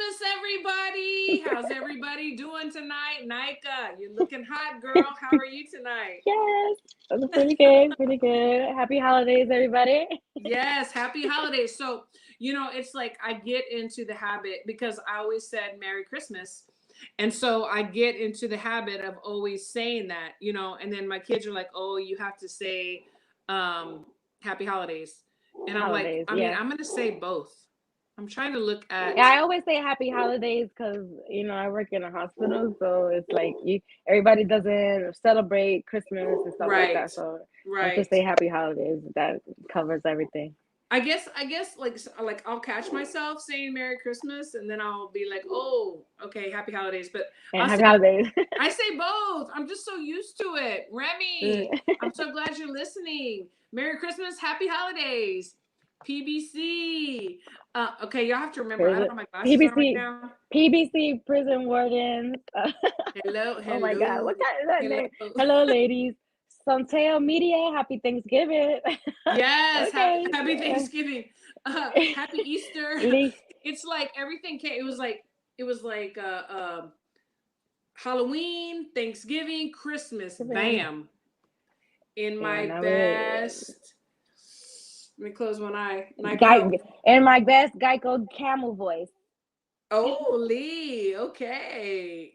Christmas, everybody. How's everybody doing tonight? Nika, you're looking hot, girl. How are you tonight? Yes, pretty good, pretty good. Happy holidays, everybody. Yes, happy holidays. So, it's like I get into the habit because I always said Merry Christmas. And so I get into the habit of always saying that, and then my kids are like, oh, you have to say happy holidays. And I'm like, Holidays, I mean, yeah. I'm going to say both. I'm trying to look Yeah, at. I always say happy holidays because I work in a hospital, so it's like everybody doesn't celebrate Christmas and stuff like Right, that. So I just right. say happy holidays. That covers everything. I guess like I'll catch myself saying Merry Christmas and then I'll be like, "Oh, okay, happy holidays." But And I'll happy say holidays. I say both. I'm just so used to it. Remy, I'm so glad you're listening. Merry Christmas, happy holidays. PBC. Okay, y'all have to remember I don't Prison, have my glasses on right PBC, now. PBC prison wardens. Hello, Oh my God, hello, what kind is that hello. name? Hello, ladies. Santel Media, happy Thanksgiving. Yes, happy Okay. happy Thanksgiving. Happy Easter. Lee. It's like everything came. It was like Halloween, Thanksgiving, Christmas, bam. In Yeah, my now best. Let me close one eye. Nike Guy help me. in my best Geico camel voice. Oh, Lee. Okay.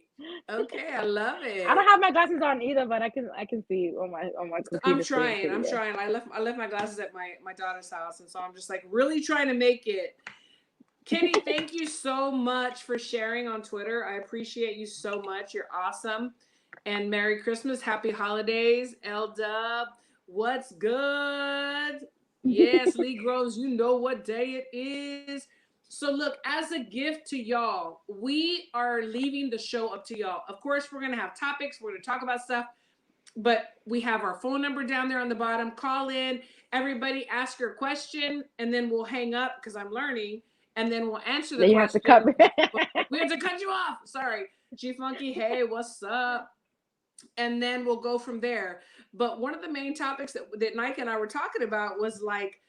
Okay, I love I don't it. have my glasses on either, but I can see on my I'm computer screen trying. too. I'm Yeah. trying. I left my glasses at my daughter's house, and so I'm just like really trying to make it. Kenny, thank you so much for sharing on Twitter. I appreciate you so much. You're awesome. And Merry Christmas, Happy Holidays, L Dub. What's good? Yes, Lee Groves, you know what day it is. So, look, as a gift to y'all, we are leaving the show up to y'all. Of course, we're going to have topics, we're going to talk about stuff, but we have our phone number down there on the bottom. Call in, everybody, ask your question, and then we'll hang up because I'm learning, and then we'll answer the Then you have to cut question. me. We have to cut you off. Sorry. G Funky, hey, what's up? And then we'll go from there. But one of the main topics that Nike and I were talking about was like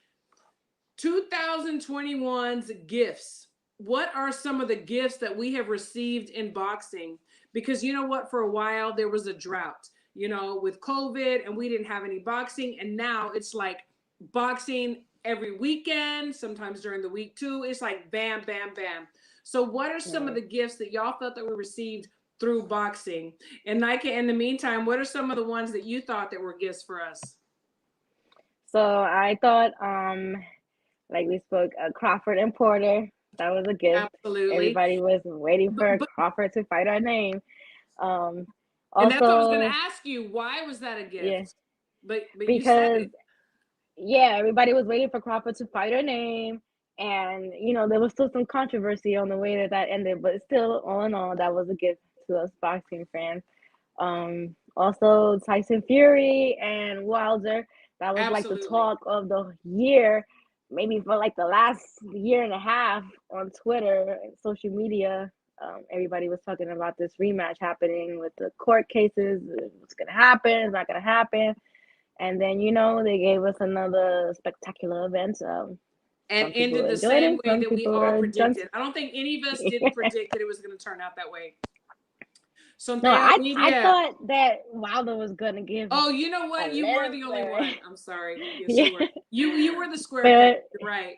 2021's gifts. What are some of the gifts that we have received in boxing? Because you know what, for a while there was a drought, with COVID, and we didn't have any boxing. And now it's like boxing every weekend, sometimes during the week too. It's like bam, bam, bam. So, what are some of Right. the gifts that y'all felt that we received through boxing? And Nike, in the meantime, what are some of the ones that you thought that were gifts for us? So I thought, like we spoke, Crawford and Porter. That was a gift. Absolutely. Everybody was waiting for But Crawford to fight our name. Um, and that's what I was going to also, ask you. Why was that a yeah, gift? But you said because it. yeah, everybody was waiting for Crawford to fight her name. And, there was still some controversy on the way that ended, but still, all in all, that was a gift to us boxing fans. Also, Tyson Fury and Wilder, that was like the Absolutely. talk of the year, maybe for like the last year and a half on Twitter and social media. Everybody was talking about this rematch happening with the court cases. What's going to happen? It's not going to happen. And then, they gave us another spectacular event. And Some people ended the enjoyed same it, way some that we people all were drunk. predicted. I don't think any of us didn't predict that it was going to turn out that way. No, Sonteo I Media. thought that Wilder was gonna give Oh, you know a what? You were little the only bit. one. I'm sorry. Yes, Yeah, you were. You were the square peg. but You're right.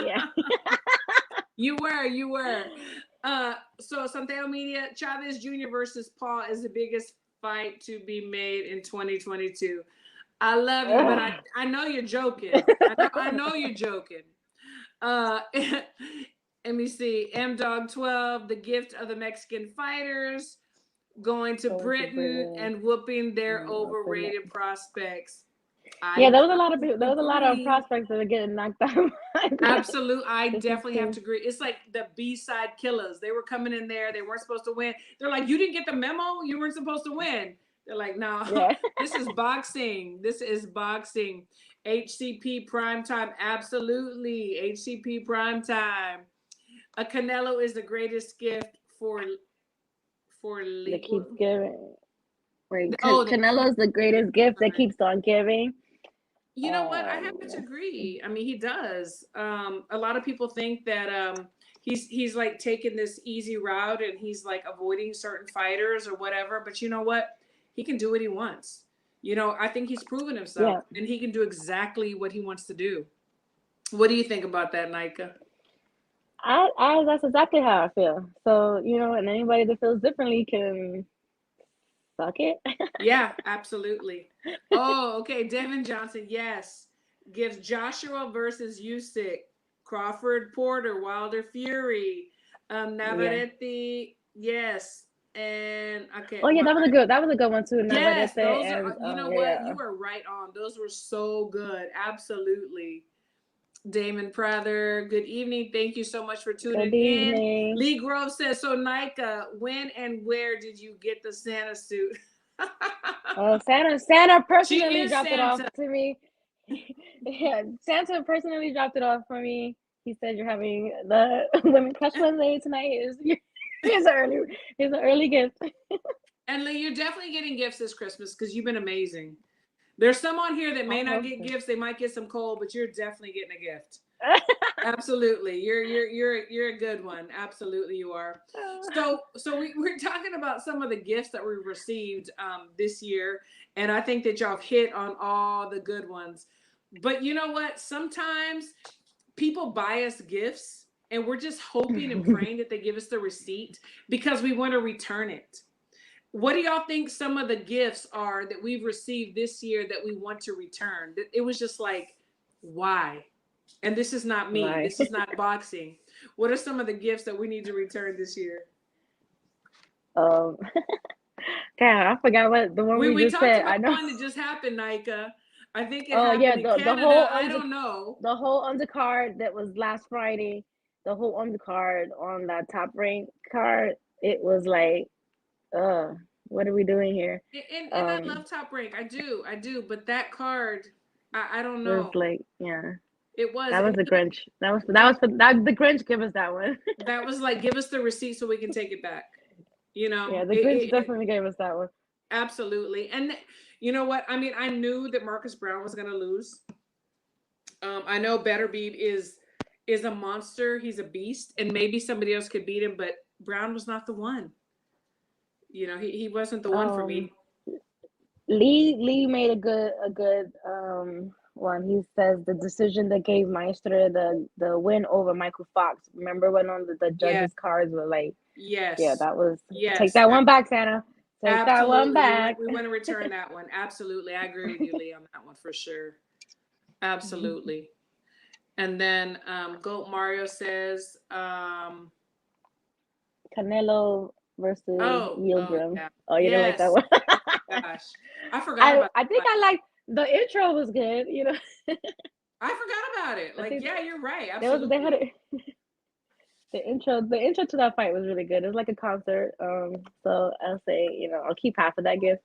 yeah. You were. You were. So Santiago Media, Chavez Jr. versus Paul is the biggest fight to be made in 2022. I love you, but I know you're joking. I know you're joking. Uh, let me see. M Dog 12, the gift of the Mexican fighters, going to Going to Britain Britain. and whooping their Up in overrated prospects. Yeah, I there was a lot of people. There was a lot of agree. prospects that were getting knocked out. Absolute. I This is definitely have true. to agree. It's like the B-side killers. They were coming in there. They weren't supposed to win. They're like, you didn't get the memo. You weren't supposed to win. They're like, no, Yeah. this is boxing. This is boxing. HCP prime time. Absolutely. HCP prime time. A Canelo is the greatest gift for That legal. keeps giving. Right, Oh, the Canelo's the greatest gift that keeps on giving. You know what? I have to agree. I mean, he does. A lot of people think that he's like taking this easy route and he's like avoiding certain fighters or whatever. But you know what? He can do what he wants. You know, I think he's proven himself Yeah. and he can do exactly what he wants to do. What do you think about that, Nika? I that's exactly how I feel. So, and anybody that feels differently can suck it. Yeah, absolutely. Oh, okay. Devin Johnson, yes. Gives Joshua versus Usyk, Crawford Porter, Wilder Fury, Yeah. Navarrete, yes. And okay, Oh yeah, well, that was a good one too. yes, Navarrete those are, and you know what? yeah. You are right on. Those were so good. Absolutely. Damon Prather, good evening. Thank you so much for tuning Good in. evening. Lee Grove says, so Nika, when and where did you get the Santa suit? Santa She personally is dropped it off Santa. to me. Yeah, Santa personally dropped it off for me. He said you're having the Women Crush Wednesday tonight. Here's an early gift. And Lee, you're definitely getting gifts this Christmas because you've been amazing. There's some on here that I may not hope get so. gifts. They might get some coal, but you're definitely getting a gift. Absolutely. You're a good one. Absolutely you are. So we're talking about some of the gifts that we've received this year. And I think that y'all hit on all the good ones. But you know what? Sometimes people buy us gifts and we're just hoping and praying that they give us the receipt because we want to return it. What do y'all think some of the gifts are that we've received this year that we want to return? It was just like, why? And this is not me. Right. This is not boxing. What are some of the gifts that we need to return this year? Um, God, I forgot what the one we We just talked said. about I know. one that just happened, Nika. I think it Oh yeah, happened in the Canada. whole I don't know. the whole undercard that was last Friday, the whole undercard on that top rank card, it was like, uh, what are we doing here? And I love Top Rank. I do. But that card, I don't Was know. like, yeah, It was. that And was the you know, Grinch. That the Grinch give us that one. that was like, give us the receipt so we can take it back. You know, Yeah, the Grinch definitely gave us that one. absolutely. And you know what? I mean, I knew that Marcus Brown was going to lose. I know Betterbeeb is a monster. He's a beast, and maybe somebody else could beat him, but Brown was not the one. You know, he wasn't the one for Um, me. Lee made a good one. He says the decision that gave Meister the win over Michael Fox. Remember when on the Yeah, judges cards were like, yeah, yes, that was take yes, that one back, Santa. Take that one absolutely. back. We want to return that one. Absolutely, I agree with you, Lee, on that one for sure. Absolutely. And then Goat Mario says, Canelo versus oh Yildirim. yeah, Oh, you didn't like that yes. one? Gosh, I forgot I about I think that. I like the intro was good. I forgot about it. I Like, think yeah, you're right. they had Absolutely. it. The intro to that fight was really good. It was like a concert. So I'll say, I'll keep half of that gift.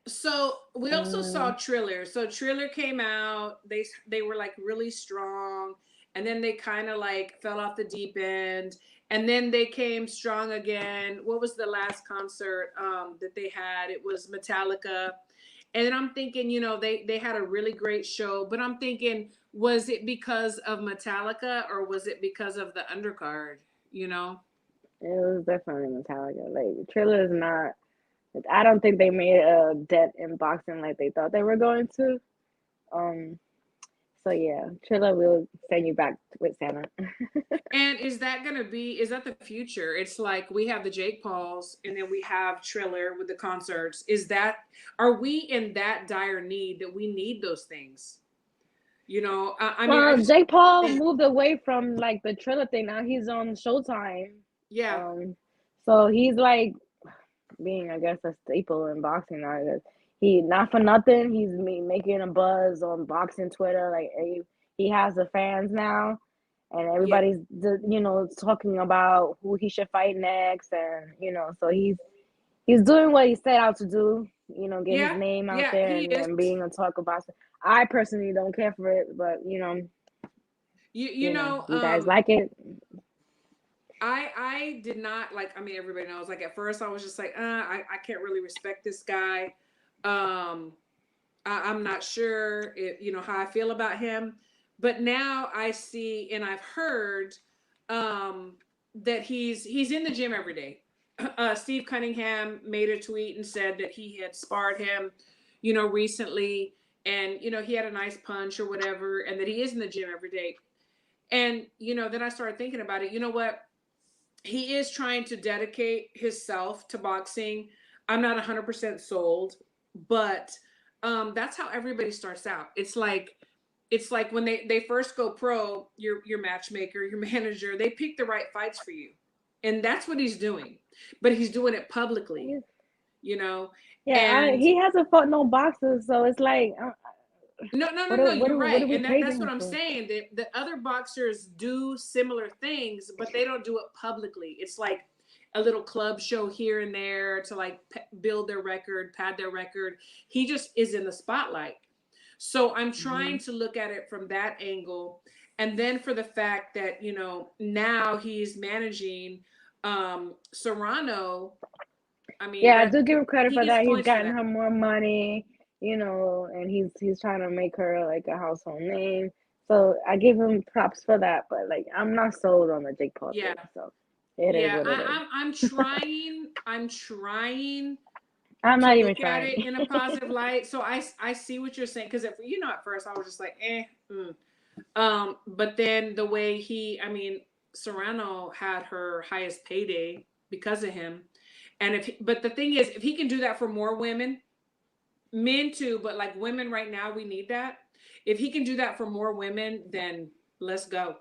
So we also saw Um, Triller. So Triller came out. They were like really strong, and then they kind of like fell off the deep end, and then they came strong again. What was the last concert that they had? It was Metallica, and then I'm thinking, they had a really great show, but I'm thinking, was it because of Metallica or was it because of the undercard? You know? it was definitely Metallica. Like Triller is not. I don't think they made a dent in boxing like they thought they were going to. Um. So yeah, Triller will send you back with Santa. And is that the future? It's like we have the Jake Pauls and then we have Triller with the concerts. Are we in that dire need that we need those things? I mean, I Well, just, Jake Paul moved away from like the Triller thing. Now he's on Showtime. yeah, Um, so he's like being, I guess, a staple in boxing now. He not for nothing. He's making a buzz on boxing Twitter. Like he has the fans now, and yeah, everybody's talking about who he should fight next, and so he's doing what he set out to do. Get his yeah, name out yeah, there he is. and being a talk about. I personally don't care for it, but You know, you guys like it. I did not like. I mean, everybody knows. Like at first, I was just like, I can't really respect this guy. Um, I'm not sure how I feel about him. But now I see and I've heard that he's in the gym every day. Steve Cunningham made a tweet and said that he had sparred him, recently, and he had a nice punch or whatever, and that he is in the gym every day. And then I started thinking about it. You know what? He is trying to dedicate himself to boxing. I'm not 100% sold, but that's how everybody starts out. It's like when they first go pro, your matchmaker, your manager, they pick the right fights for you. And that's what he's doing. But he's doing it publicly, you know. Yeah, And he hasn't fought no boxers, so it's like, no, no, no, what no, are what you're are what right. are we And praising that's what him I'm for? saying. The other boxers do similar things, but they don't do it publicly. It's like a little club show here and there to like build their record, pad their record. He just is in the spotlight. So I'm Hmm. trying to look at it from that angle. And then for the fact that, now he's managing Serrano. I mean, Yeah, I that do give him credit he for gets that. He's points for gotten that. her more money, and he's trying to make her like a household name. So I give him props for that. But like, I'm not sold on the Jake Paul Yeah. thing. So it is Yeah, what it is. I'm trying I'm to not even look at trying. it in a positive light. So I see what you're saying, because at first I was just like, but then the way I mean, Serrano had her highest payday because of him. And but the thing is, if he can do that for more women, men too, but like women right now, we need that. If he can do that for more women, then let's go.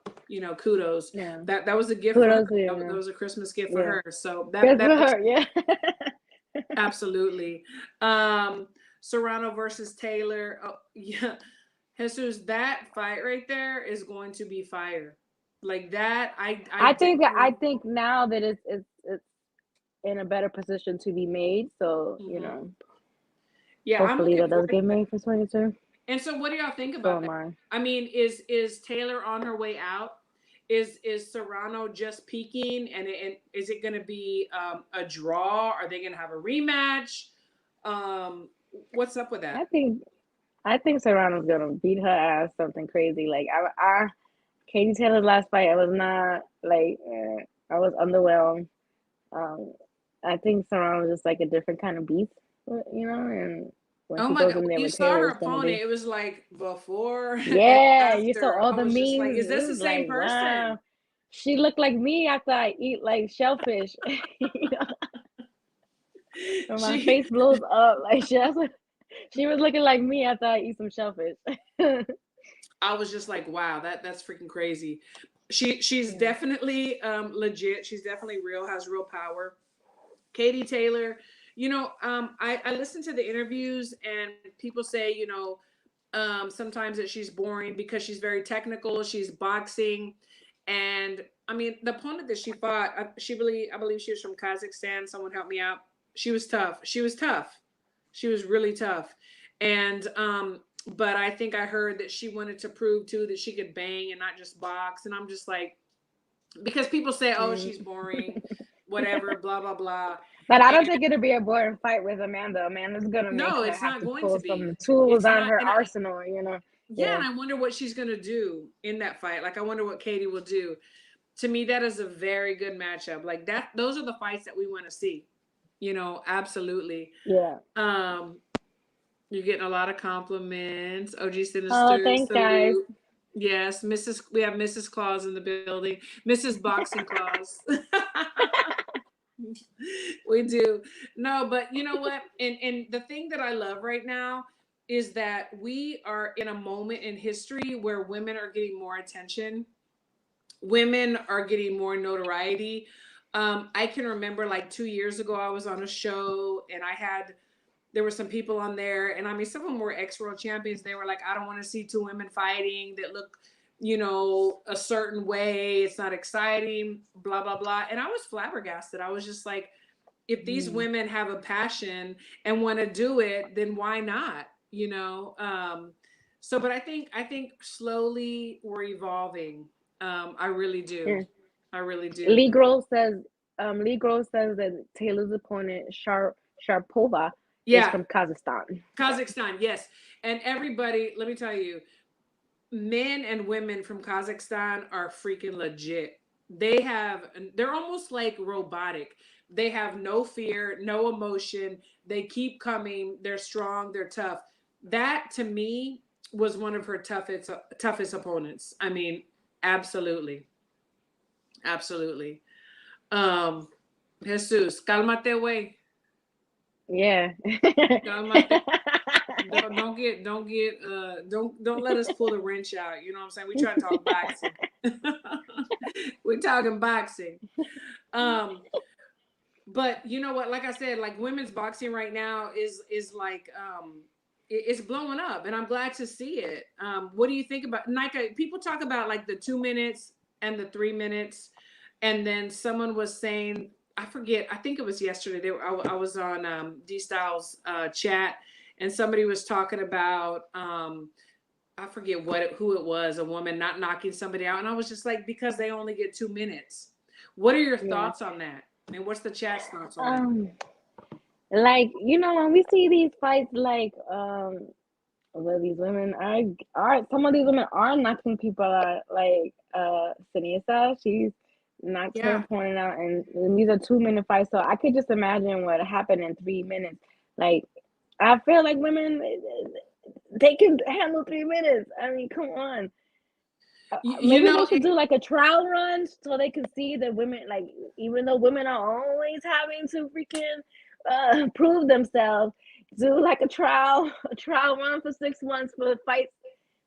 Kudos. Yeah, That was a gift for her. kudos to you, That man. was a Christmas gift for Yeah, her. So good that for makes her. Yeah. absolutely. Um, Serrano versus Taylor. Oh, yeah. Jesus, that fight right there is going to be fire. Like that, I I definitely. think now that it's in a better position to be made. So Mhm. Yeah, I'm hopefully looking that does forward to get that. made for 22. And so, what do y'all think So about am that? I. I mean, is Taylor on her way out? Is Serrano just peaking, and is it going to be a draw? Are they going to have a rematch? Um, what's up with that? I think I think Serrano's gonna beat her ass something crazy. Like I Katie Taylor's last fight, I was not like I was underwhelmed. Um, I think Serrano's just like a different kind of beast, and when Oh she my goes God! in When there you with saw Taylor, her it's gonna opponent, be, it was like before and yeah. You saw after. all I the was just like, memes. is It this the was same like, person? wow, she looked like me after I eat like shellfish. And my She face blows up like she was looking like me after I eat some shellfish. I was just like, wow, that's freaking crazy. She's Yeah. definitely legit. She's definitely real, has real power. Katie Taylor, I listen to the interviews, and people say, sometimes that she's boring because she's very technical. She's boxing. And I mean, the opponent that she fought, I believe she was from Kazakhstan. Someone help me out. She was tough. She was tough. She was really tough. And but I think I heard that she wanted to prove too that she could bang and not just box. And I'm just like, because people say, oh, Mm. she's boring, whatever, blah blah blah. But I don't And think it'll be a boring fight with Amanda. Amanda's gonna make no, her it's have not to going to pull be. some tools It's out of not. her And arsenal. yeah, Yeah. and I wonder what she's gonna do in that fight. Like, I wonder what Katie will do. To me, that is a very good matchup. Like that, those are the fights that we want to see. Absolutely. Yeah. Um, you're getting a lot of compliments. OG Oh, Sinister, thanks, guys. salute. Yes, Mrs. We have Mrs. Claus in the building. Mrs. Boxing Claus. We do. No, but you know what? And the thing that I love right now is that we are in a moment in history where women are getting more attention. Women are getting more notoriety. I can remember like 2 years ago, I was on a show, and there were some people on there, and I mean, some of them were ex-world champions. They were like, I don't want to see two women fighting that look, a certain way. It's not exciting, blah, blah, blah. And I was flabbergasted. I was just like, if these Mm. women have a passion and want to do it, then why not? So, but I think slowly we're evolving. I really do. Yeah. I really do. Lee Gross says that Taylor's opponent, Sharpova, is Yeah, from Kazakhstan. Yeah. Kazakhstan, yes. And everybody, let me tell you, men and women from Kazakhstan are freaking legit. they're almost like robotic. They have no fear, no emotion. They keep coming. They're strong. They're tough. That to me was one of her toughest opponents. I mean, absolutely, absolutely. Um, Jesus, cálmate, way, Yeah. cálmate. Don't let us pull the wrench out. You know what I'm saying? We try to talk boxing. We're talking boxing. Um, but you know what? Like I said, like women's boxing right now is like it's blowing up, and I'm glad to see it. What do you think about Nike? People talk about like the 2 minutes and the 3 minutes, and then someone was saying, I forget, I think it was yesterday. I was on D Styles chat, and somebody was talking about I forget who it was, a woman not knocking somebody out, and I was just like, because they only get 2 minutes. What are your Yeah. thoughts on that? And what's the chat's thoughts on that? Um, like, when we see these fights, like, where these women are some of these women are knocking people out, like Sinisa, she's knocked her Yeah. opponent out, and these are 2 minute fights. So I could just imagine what happened in 3 minutes. Like, I feel like women, they can handle 3 minutes. I mean, come on. You Maybe they know, should do like a trial run so they can see that women, like, even though women are always having to freaking prove themselves, do like a trial run for 6 months for the fights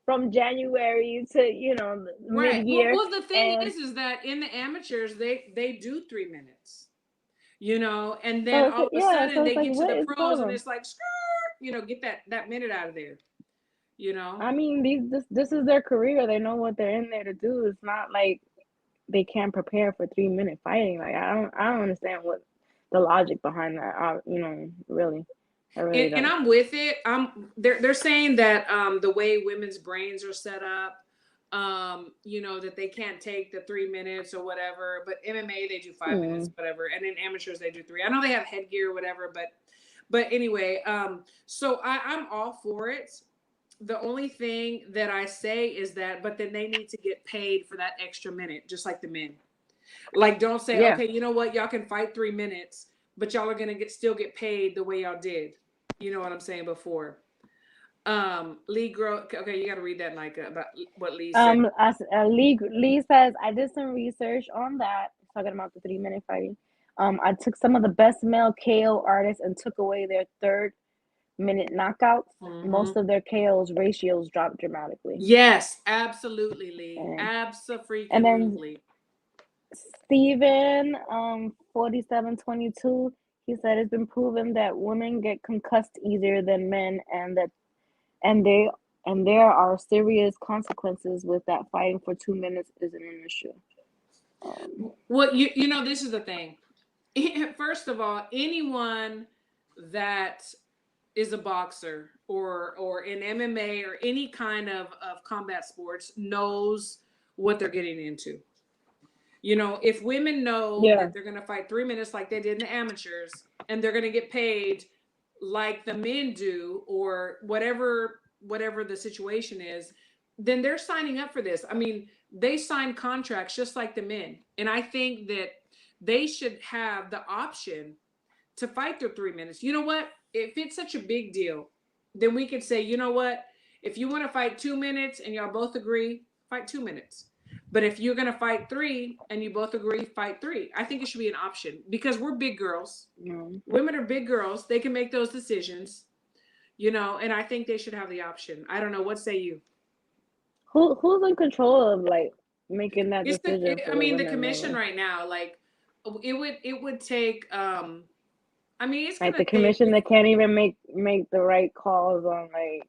from January to mid right. Well, year. the thing And is that in the amateurs, they do 3 minutes. And then so all of a yeah, so sudden it's they like, get to what the is the pros, and problem? it's like, skirt, get that minute out of there. You know. I mean, this is their career. They know what they're in there to do. It's not like they can't prepare for 3 minute fighting. Like, I don't understand what the logic behind that. Really, I really And don't. I'm with it. They're saying that the way women's brains are set up, that they can't take the 3 minutes or whatever. But MMA they do 5 minutes, Mm, whatever, and in amateurs they do three. I know they have headgear or whatever, but anyway, so I'm all for it. The only thing that I say is that, but then they need to get paid for that extra minute, just like the men. Like, don't say, yeah. okay, you know what, y'all can fight 3 minutes, but y'all are gonna still get paid the way y'all did. You know what I'm saying before. Lee Grow. Okay, you got to read that, Nika, about what Lee said. Lee says, I did some research on that, talking about the 3 minute fighting. I took some of the best male KO artists and took away their 3rd minute knockouts. Mm-hmm. Most of their KOs ratios dropped dramatically. Yes, absolutely, Lee. And and then Absolutely. Steven, 4722, he said it's been proven that women get concussed easier than men, and they and there are serious consequences with that. Fighting for 2 minutes isn't an issue. Um, Well, this is the thing. First of all, anyone that is a boxer or in MMA or any kind of combat sports knows what they're getting into. If women know yeah, that they're going to fight 3 minutes like they did in the amateurs, and they're going to get paid like the men do, or whatever the situation is, then they're signing up for this. I mean, they sign contracts just like the men. And I think that they should have the option to fight their 3 minutes. You know what? If it's such a big deal, then we could say, you know what? If you want to fight 2 minutes and y'all both agree, fight 2 minutes. But if you're going to fight three and you both agree, fight three. I think it should be an option, because we're big girls. no. Women are big girls. They can make those decisions, and I think they should have the option. I don't know. What say you? Who's in control of, like, making that decision I for the mean, the women, commission though? right now, like, it would take, I mean, it's going Like, to the take. commission that can't even make the right calls on, like,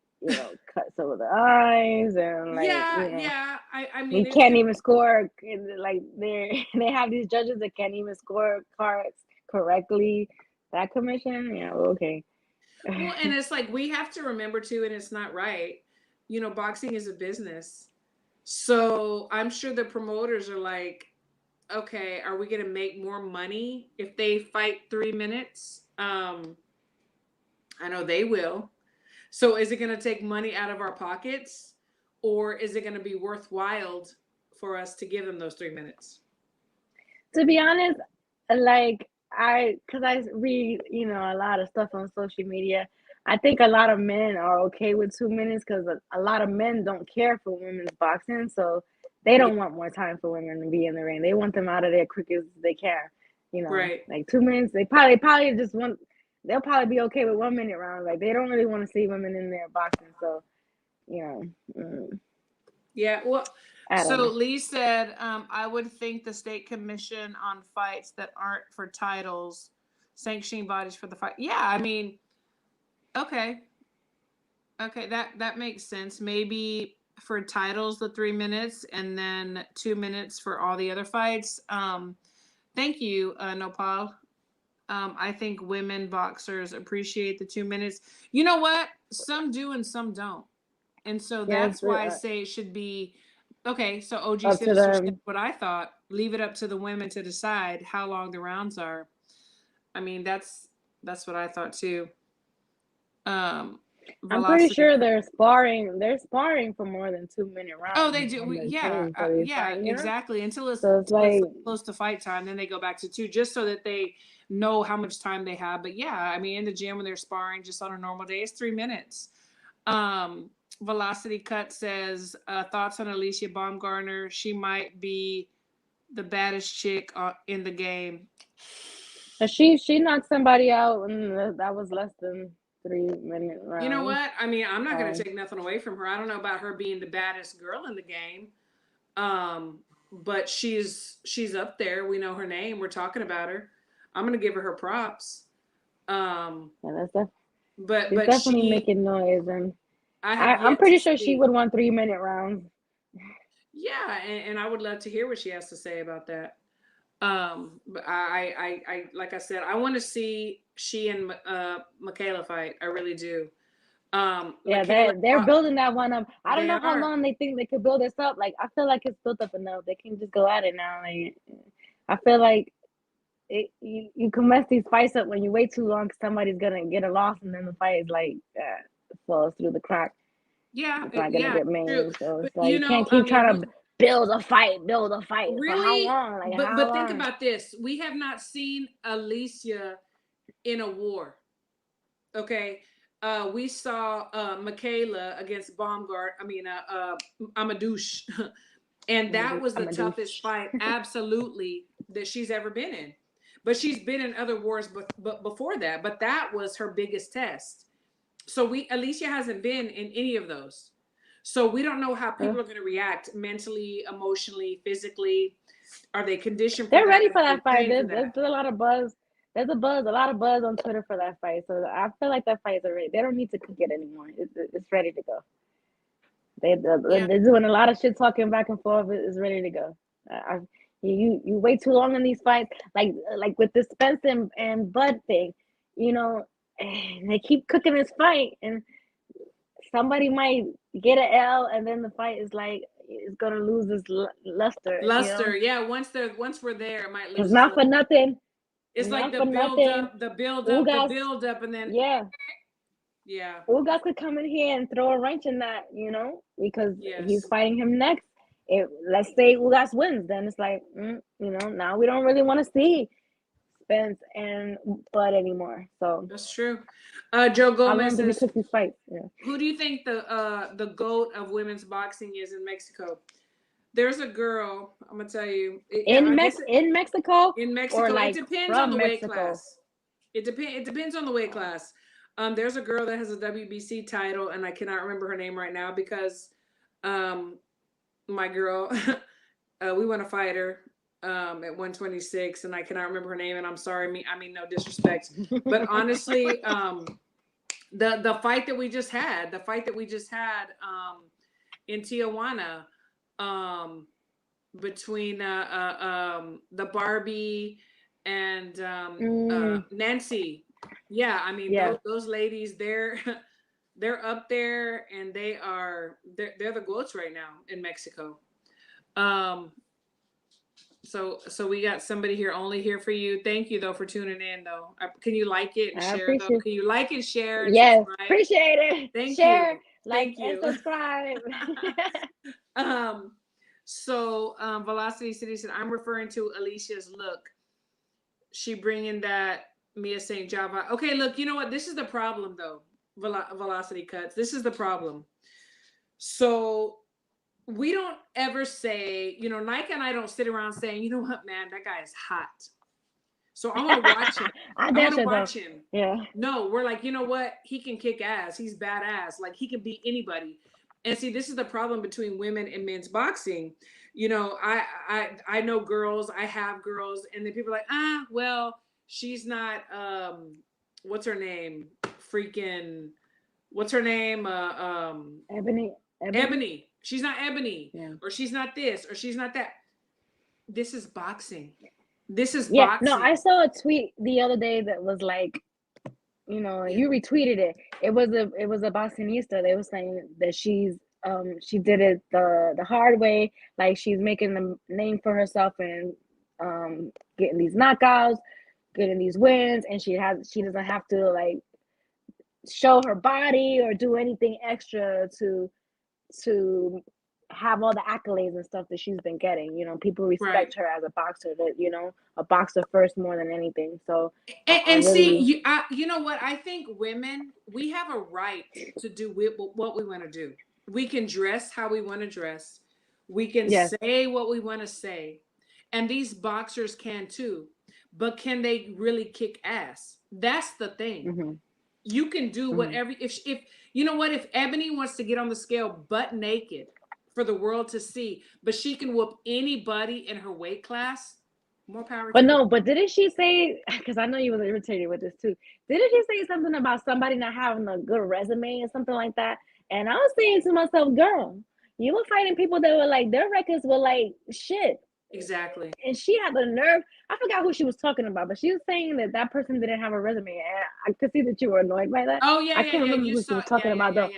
cuts over the eyes, and, like, Yeah, yeah. I mean, we it's can't gonna. even score. Like, they have these judges that can't even score cards correctly. That commission, yeah, okay. Well, and it's like we have to remember too, and it's not right. Boxing is a business, so I'm sure the promoters are like, okay, are we gonna make more money if they fight 3 minutes? I know they will. So is it gonna take money out of our pockets, or is it gonna be worthwhile for us to give them those 3 minutes? To be honest, like cause I read, a lot of stuff on social media. I think a lot of men are okay with 2 minutes because a lot of men don't care for women's boxing, so they Yeah, don't want more time for women to be in the ring. They want them out of there quick as they can. right. Like 2 minutes. They probably just want. They'll probably be okay with 1 minute rounds. Like they don't really want to see women in there boxing. So you know, Yeah, well, I so don't know. Lee said, I would think the state commission on fights that aren't for titles, sanctioning bodies for the fight. Yeah, I mean, okay, okay, that makes sense. Maybe for titles the 3 minutes, and then 2 minutes for all the other fights. Thank you, Nopal. I think women boxers appreciate the 2 minutes. You know what? Some do and some don't. And so Yeah, that's why I say it should be okay. So OG up to Sinister said them. what I thought. Leave it up to the women to decide how long the rounds are. I mean, that's what I thought too. Um, I'm pretty velocity. sure they're sparring. They're sparring for more than 2 minute Oh, rounds they do. when they're Yeah, training for these yeah, fights. exactly. So it's Until it's like, like close to fight time, then they go back to two, just so that they know how much time they have. But yeah, I mean, in the gym when they're sparring, just on a normal day, it's 3 minutes. Um, Velocity Cut says thoughts on Alicia Baumgartner. She might be the baddest chick in the game. she knocked somebody out, and that was less than 3 minute You know rounds. what? I mean, I'm not going to Um, take nothing away from her. I don't know about her being the baddest girl in the game. Um, but she's up there. We know her name. We're talking about her. I'm gonna give her props. Um, yeah, she's but definitely making noise, and I have I'm yet to pretty sure she see. would want 3 minute rounds. Yeah, and I would love to hear what she has to say about that. But I like I said, I want to see she and Michaela fight. I really do. Yeah, Michaela, they're building that one up. I don't they know how are. long they think they could build this up. Like I feel like it's built up enough. They can just go at it now. Like I feel like you can mess these fights up when you wait too long. 'Cause somebody's gonna get a loss, and then the fight is like falls through the crack. Yeah, It's not gonna yeah, get true. made. So But it's like you can't I keep mean, trying to build a fight for how really, long? Like how but think long? about this. We have not seen Alicia in a war. Okay. We saw Michaela against Baumgart. I mean, Amadouche. And that was the I'm a douche. toughest fight, absolutely, that she's ever been in. But she's been in other wars but before that. But that was her biggest test. So Alicia hasn't been in any of those. So we don't know how people are going to react mentally, emotionally, physically. Are they conditioned for They're that? ready Have for they that fight. trained for There's that? a lot of buzz. A lot of buzz on Twitter for that fight. So I feel like that fight is already. They don't need to cook it anymore. It's ready to go. Yeah. They're doing a lot of shit talking back and forth. It's ready to go. I, you wait too long in these fights, like with the Spence and Bud thing, you know, they keep cooking this fight, and somebody might get an L, and then the fight is like it's gonna lose its luster, Luster. Yeah. Once we're there, it might Cause lose its luster. It's like not for nothing, the build up, the Ugas, build up, and then yeah, yeah, Ugas could come in here and throw a wrench in that, because he's yes, fighting him next. Let's say Ugas wins, then it's like, now we don't really want to see Spence and Bud anymore. So that's true. Joe how Gomez long do we says, cook these fights? Yeah. "Who do you think the goat of women's boxing is in Mexico?" There's a girl. I'm gonna tell you. I guess In Mexico in or Mexico, it like depends on from the weight Mexico? class. It depends on the weight class. There's a girl that has a WBC title, and I cannot remember her name right now because um, my girl, we want to fight her at 126, and I cannot remember her name. And I'm sorry, I mean no disrespect, but honestly, the fight that we just had, in Tijuana, um, between the Barbie and Mm, Nancy. Yeah, I mean yeah. those ladies, they're up there, and they're the goats right now in Mexico. Um, so we got somebody here only here for you. Thank you though for tuning in though. Can you like it and I share though? appreciate. Can you like and share and Yes, subscribe? appreciate it. Thank you. Share, like, Thank and you. subscribe. um So Velocity City said, I'm referring to Alicia's look. She bringing that Mia St. Java. Okay, look, you know what? This is the problem though. Velocity Cuts. This is the problem. So we don't ever say, Nike and I don't sit around saying, you know what, man, that guy is hot. So I want to watch him. I I want guess to so. watch him. Yeah. No, we're like, you know what? He can kick ass. He's badass. Like he can beat anybody. And see, this is the problem between women and men's boxing. I know girls. I have girls, and then people are like, well, she's not. What's her name? Freaking. What's her name? Ebony. Ebony. She's not Ebony, Yeah. or she's not this, or she's not that. This is boxing. This is Yeah. boxing. No, I saw a tweet the other day that was like, you retweeted it. It was a boxingista. They were saying that she did it the hard way, like she's making a name for herself and getting these knockouts, getting these wins, and she doesn't have to like show her body or do anything extra to have all the accolades and stuff that she's been getting. People respect her as a boxer, that a boxer first more than anything. So and see, you know what? I think women, we have a right to do what we want to do. We can dress how we want to dress. We can say what we want to say. And these boxers can too. But can they really kick ass? That's the thing. Mm-hmm. You can do whatever. If you know what, if Ebony wants to get on the scale butt naked for the world to see, but she can whoop anybody in her weight class, more power. But no, but didn't she say, because I know you was irritated with this too, didn't she say something about somebody not having a good resume or something like that? And I was saying to myself, girl, you were fighting people that were like, their records were like shit. Exactly. And she had the nerve. I forgot who she was talking about, but she was saying that person didn't have a resume. And I could see that you were annoyed by that. Oh, yeah, I can't remember who she was talking about, though.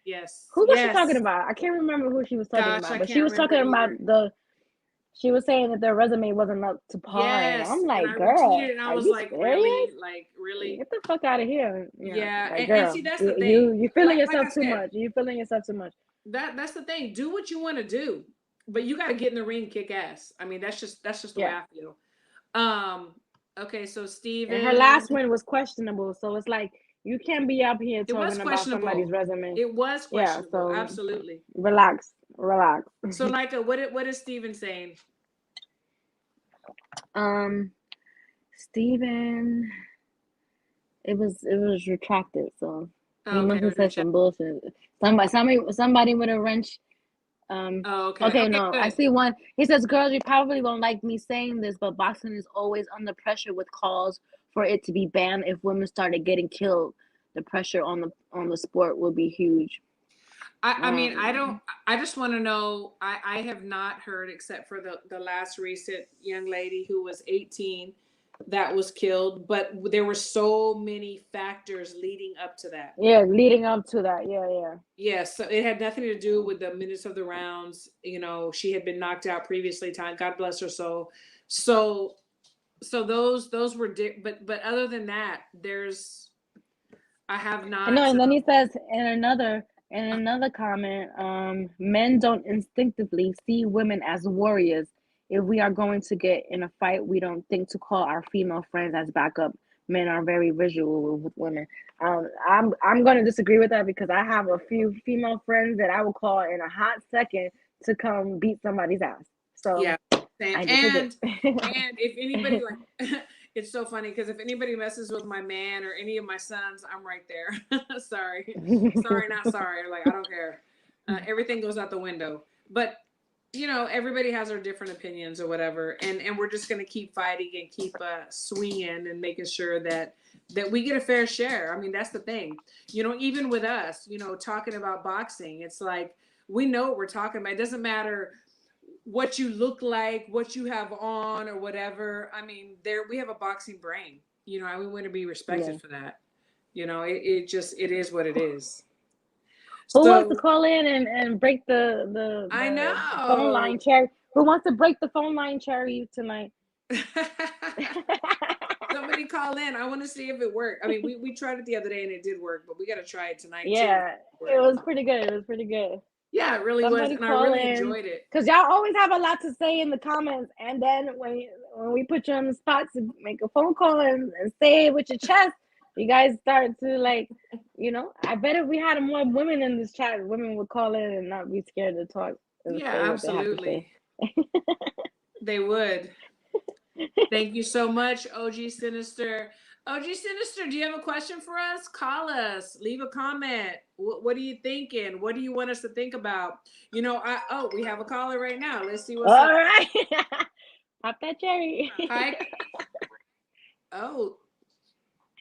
Yes. Who was she talking about? I can't remember who she was talking about. But she was talking about she was saying that their resume wasn't up to par. Yes. And I'm like, and girl, and I are was you like, serious? really? Get the fuck out of here. Yeah. Like, And see, that's the thing. You feeling yourself too much. You feeling yourself too much. That's the thing. Do what you want to do. But you got to get in the ring and kick ass. I mean, that's just the way I feel. Okay, so Steven. And her last win was questionable. So it's like, you can't be up here talking about somebody's resume. It was questionable. Yeah, so absolutely. Relax. So, Nika, what is Steven saying? Steven, it was retracted. So he must have said some bullshit. Somebody with a wrench. Okay, no, good. I see one. He says, girls, you probably won't like me saying this, but boxing is always under pressure with calls for it to be banned. If women started getting killed, the pressure on the sport will be huge. I mean, I just want to know, I have not heard, except for the last recent young lady who was 18 that was killed, but there were so many factors leading up to that. Yeah, leading up to that. Yeah. Yeah, so it had nothing to do with the minutes of the rounds. She had been knocked out previously. God bless her soul. So those were but other than that, I have not. No, and then he says in another comment, men don't instinctively see women as warriors. If we are going to get in a fight, we don't think to call our female friends as backup. Men are very visual with women. I'm going to disagree with that, because I have a few female friends that I will call in a hot second to come beat somebody's ass. So yeah, and if anybody it's so funny, because if anybody messes with my man or any of my sons, I'm right there. sorry, not sorry. Like, I don't care. Everything goes out the window. But everybody has their different opinions or whatever, and we're just going to keep fighting and keep swinging and making sure that we get a fair share. I mean, that's the thing. Even with us, talking about boxing, it's like, we know what we're talking about. It doesn't matter what you look like, what you have on, or whatever. I mean, we have a boxing brain. And we want to be respected for that. It is what it is. Who wants to call in and break the I know phone line cherry? Who wants to break the phone line cherry tonight? Somebody call in. I want to see if it worked. I mean, we tried it the other day and it did work, but we got to try it tonight. Yeah, too. It was pretty good. Yeah, it really was, Somebody and I call really in, enjoyed it. because y'all always have a lot to say in the comments, and then when we put you on the spot to make a phone call and say it with your chest, you guys start to like, I bet if we had more women in this chat, women would call in and not be scared to talk and Yeah, say what they have to absolutely. say. They would. Thank you so much, OG Sinister. OG Sinister, do you have a question for us? Call us. Leave a comment. What are you thinking? What do you want us to think about? We have a caller right now. Let's see what's All up. right. Pop that cherry. Hi. Oh.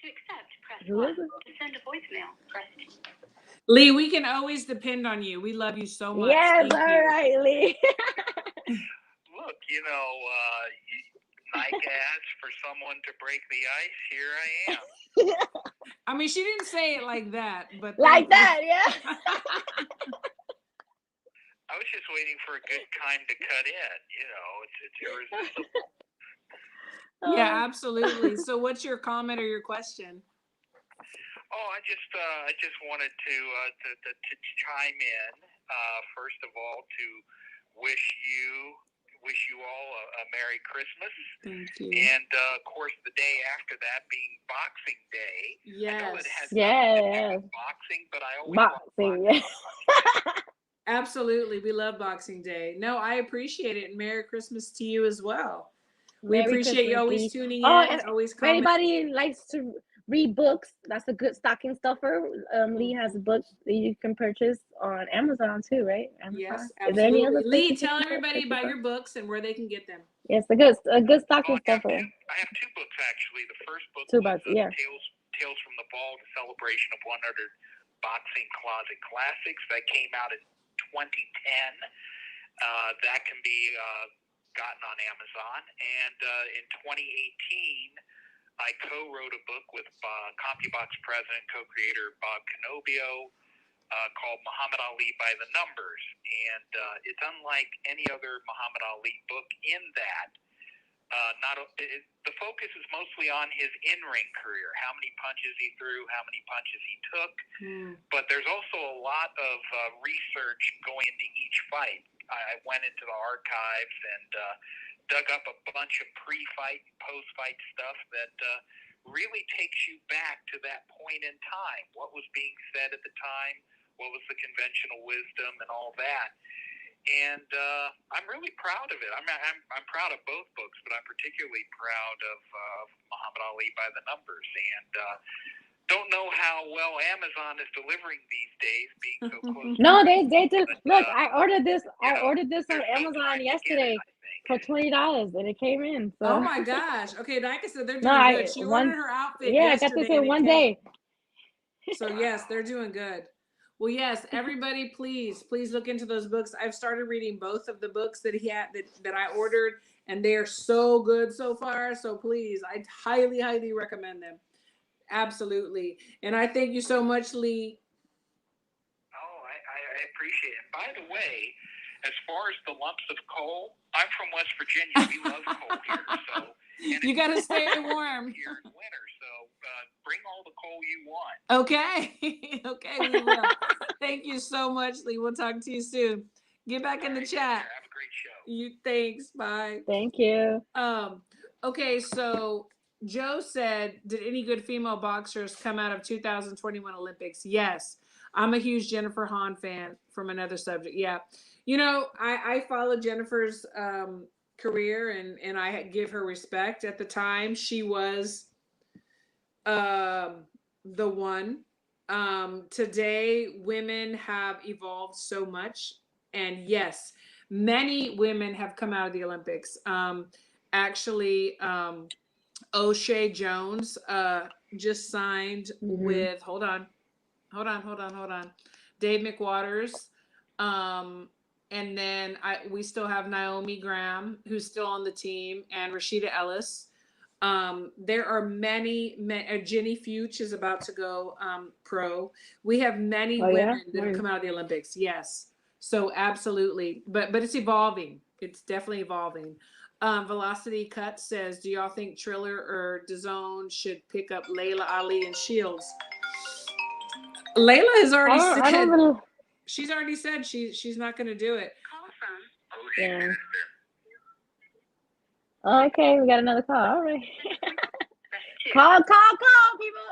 To accept, press Who 1. is it? To send a voicemail, press 2. Lee, we can always depend on you. We love you so much. Yes, Thank all you. right, Lee. Look, Nike asked for someone to break the ice. Here I am. I mean, she didn't say it like that, but Like thank you. that, yeah. I was just waiting for a good time to cut in. It's irresistible. Yeah, absolutely. So what's your comment or your question? Oh, I just wanted to chime in. First of all, to wish you all a Merry Christmas. Thank you. And of course, the day after that being Boxing Day. Yes. I know it has nothing to do with boxing, but I always love boxing. Yeah. Absolutely, we love Boxing Day. No, I appreciate it, and Merry Christmas to you as well. We Merry appreciate you Christmas, always Lee. tuning in, And always if commenting. anybody likes to read books, that's a good stocking stuffer. Lee has a book that you can purchase on Amazon too, right? Amazon. Yes, Is there any absolutely. other Lee, places you tell can everybody purchase about them? your books and where they can get them. Yes, a good stocking stuffer. I have two books actually. The first book Two was books, yeah. Tales from the Vault, a celebration of 100 boxing closet classics that came out in 2010. That can be gotten on Amazon. And in 2018, I co-wrote a book with CompuBox president, co-creator Bob Canobio, called Muhammad Ali by the Numbers. And it's unlike any other Muhammad Ali book in that the focus is mostly on his in-ring career, how many punches he threw, how many punches he took. But there's also a lot of research going into each fight. I went into the archives and dug up a bunch of pre-fight and post-fight stuff that really takes you back to that point in time. What was being said at the time? What was the conventional wisdom and all that? And I'm really proud of it. I'm proud of both books, but I'm particularly proud of Muhammad Ali by the Numbers. And don't know how well Amazon is delivering these days, being so close. No, they did. Look, I ordered this. I ordered this on Amazon yesterday for $20, and it came in. So. Oh my gosh! Okay, like I said, they're doing good. She ordered her outfit. Yeah, I got this in one day. So yes, they're doing good. Well, yes, everybody, please look into those books. I've started reading both of the books that he had that I ordered, and they are so good so far. So please, I highly recommend them. Absolutely. And I thank you so much, Lee. Oh, I appreciate it. By the way, as far as the lumps of coal, I'm from West Virginia. We love coal here, so you got to stay warm here in winter. So bring all the coal you want. Okay. Okay, we will. Thank you so much, Lee. We'll talk to you soon. Get back in the chat. Have a great show. Thanks. Bye. Thank you. Okay, so Joe said, did any good female boxers come out of 2021 Olympics? Yes. I'm a huge Jennifer Hahn fan from another subject. Yeah. I followed Jennifer's career and I give her respect. At the time, she was the one. Today, women have evolved so much. And yes, many women have come out of the Olympics. Actually, O'Shea Jones just signed with, hold on. Dave McWaters. And then we still have Naomi Graham, who's still on the team, and Rashida Ellis. There are many Jenny Fuchs is about to go pro. We have many women that have come out of the Olympics. Yes. So absolutely. But it's evolving. It's definitely evolving. Velocity Cut says, do y'all think Triller or DAZN should pick up Layla Ali and Shields? Layla has already said. She's already said she's not going to do it. Call from Yeah. Okay, we got another call. All right. press 2. Call, people.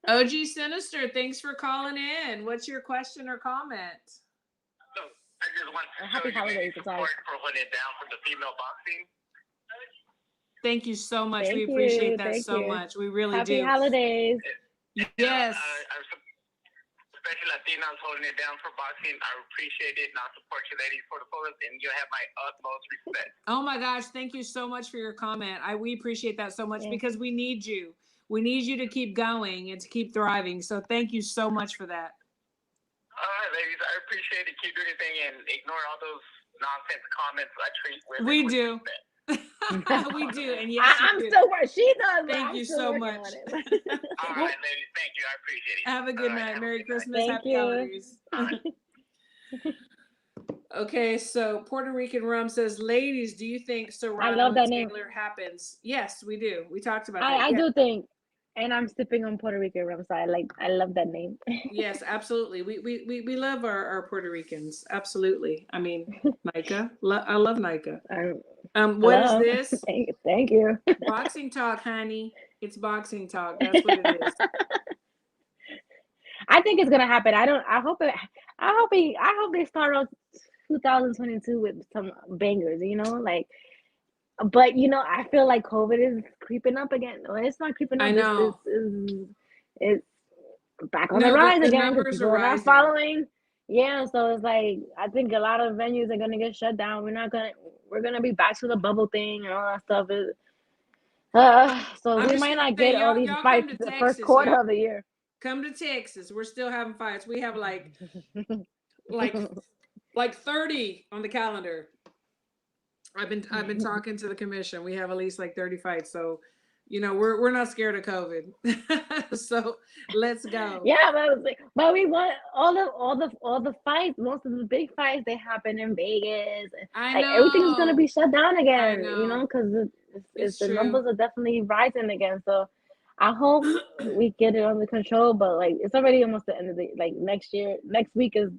OG Sinister, thanks for calling in. What's your question or comment? So I just want to Happy show you holidays, guys sorry. support for holding it down for the female boxing. Thank you so much. Thank We you, appreciate that thank so you. much. We really Happy do. holidays. Yes. Especially Latinos holding it down for boxing. I appreciate it, and I'll support you ladies for the fullest, and you'll have my utmost respect. Oh my gosh, thank you so much for your comment. We appreciate that so much Yeah. because we need you. We need you to keep going and to keep thriving. So thank you so much for that. All right, ladies, I appreciate it. Keep doing your thing and ignore all those nonsense comments I treat women We with do. respect. We do. And yes, I'm you do. still working. She does. Thank I'm you still so working much. on it. All right, ladies, thank you. I appreciate it. Have a good All right, night. have a Merry good Christmas. Thank Happy you. holidays. Okay, so Puerto Rican Rum says, ladies, do you think Serrano love that and name. Taylor happens? Yes, we do. We talked about that. I Yeah. do think, and I'm sipping on Puerto Rican rum, so I love that name. Yes, absolutely. We love our Puerto Ricans. Absolutely. I mean, Nika. I love Nika. What is Hello. this? Thank you. Boxing talk, honey. It's boxing talk. That's what it is. I think it's gonna happen. I hope they start off 2022 with some bangers. Like. But I feel like COVID is creeping up again. Well, it's not creeping up. I know. It's back on the No, rise the again because numbers people are are not rising. following. Yeah, so it's like I think a lot of venues are gonna get shut down. We're gonna be back to the bubble thing and all that stuff. So I'm we just might gonna not say, get all these y'all come fights to the Texas. first quarter Y'all of the year. come to Texas. We're still having fights. We have like 30 on the calendar. I've been talking to the commission. We have at least like 30 fights. So, we're not scared of COVID. So let's go. Yeah, but we want all the fights. Most of the big fights they happen in Vegas. I Like everything's gonna know. be shut down again. know. Because It's the true. numbers are definitely rising again. So I hope we get it under control. But like it's already almost the end of the next week is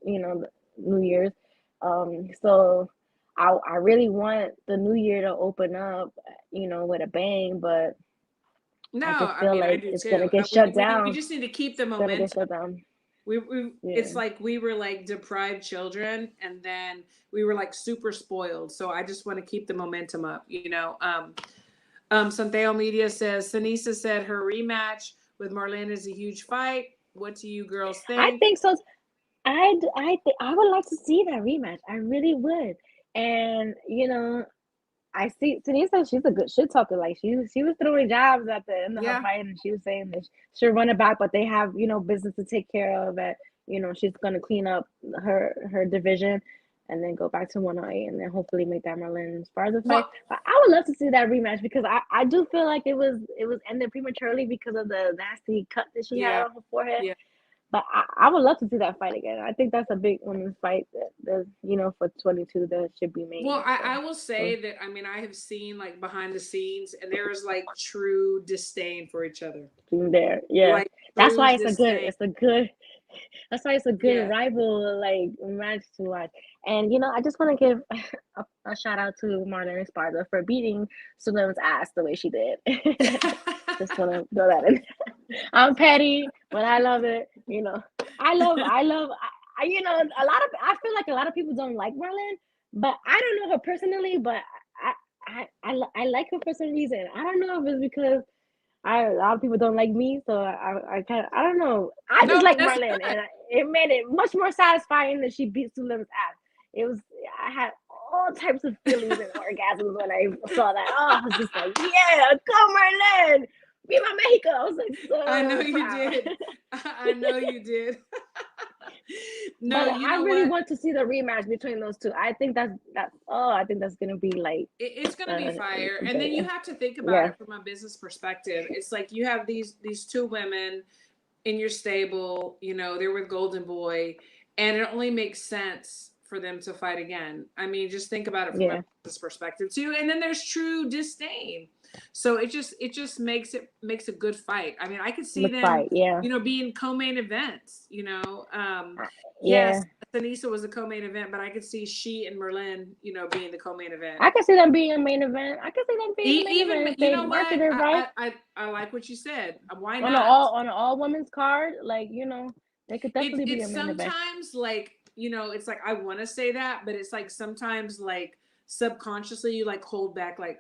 the New Year's. So I really want the new year to open up, with a bang, but No, I just feel like do it's too. gonna get shut We down. just need to keep the It's gonna get momentum. shut down. It's like we were like deprived children, and then we were like super spoiled. So I just want to keep the momentum up, Santiago Media says, Sanisa said her rematch with Marlene is a huge fight. What do you girls think? I think so. I would like to see that rematch. I really would. And I see Tanisa, she's a good shit talker. Like she was throwing jabs at the end of her fight, and she was saying that she'll run it back, but they have business to take care of. That she's gonna clean up her division, and then go back to 108, and then hopefully make that Marlene Esparza fight. But I would love to see that rematch because I do feel like it was ended prematurely because of the nasty cut that she had on her forehead. Yeah. But I would love to see that fight again. I think that's a big women's fight that for 22 that should be made. Well, I will say that I have seen like behind the scenes, and there is like true disdain for each other. There, yeah. Like, that's why it's disdain. That's why it's a good rival match to watch. And I just want to give a shout out to Marlene Esparza for beating Suleiman's ass the way she did. Just want to throw that in. I'm petty, but I love it. I feel like a lot of people don't like Marlene, but I don't know her personally. But I like her for some reason. I don't know if it's because a lot of people don't like me, so I don't know. I just like Marlene, and it made it much more satisfying that she beat Suleiman's ass. I had all types of feelings and orgasms when I saw that. Oh, I was just like, yeah, come Marlene, Viva Mexico. I was like, so I know you proud. did. I know you did. No, but I really want to see the rematch between those two. I think that's gonna be like it's gonna be fire. And then you have to think about it from a business perspective. It's like you have these two women in your stable, they're with Golden Boy, and it only makes sense for them to fight again. I mean, just think about it from Yeah. this perspective too. And then there's true disdain. So it just makes a good fight. I mean, I could see The them, fight, yeah. being co-main events, Yeah. yes, Tanisa was a co-main event, but I could see she and Merlin, being the co-main event. I could see them being a main event. I could see them being a main Even, event if you they know what? market it right. I like what you said. Why On not? an all women's card, like, they could definitely be a It's main event. sometimes like, it's like I want to say that, but it's like sometimes like subconsciously you like hold back like,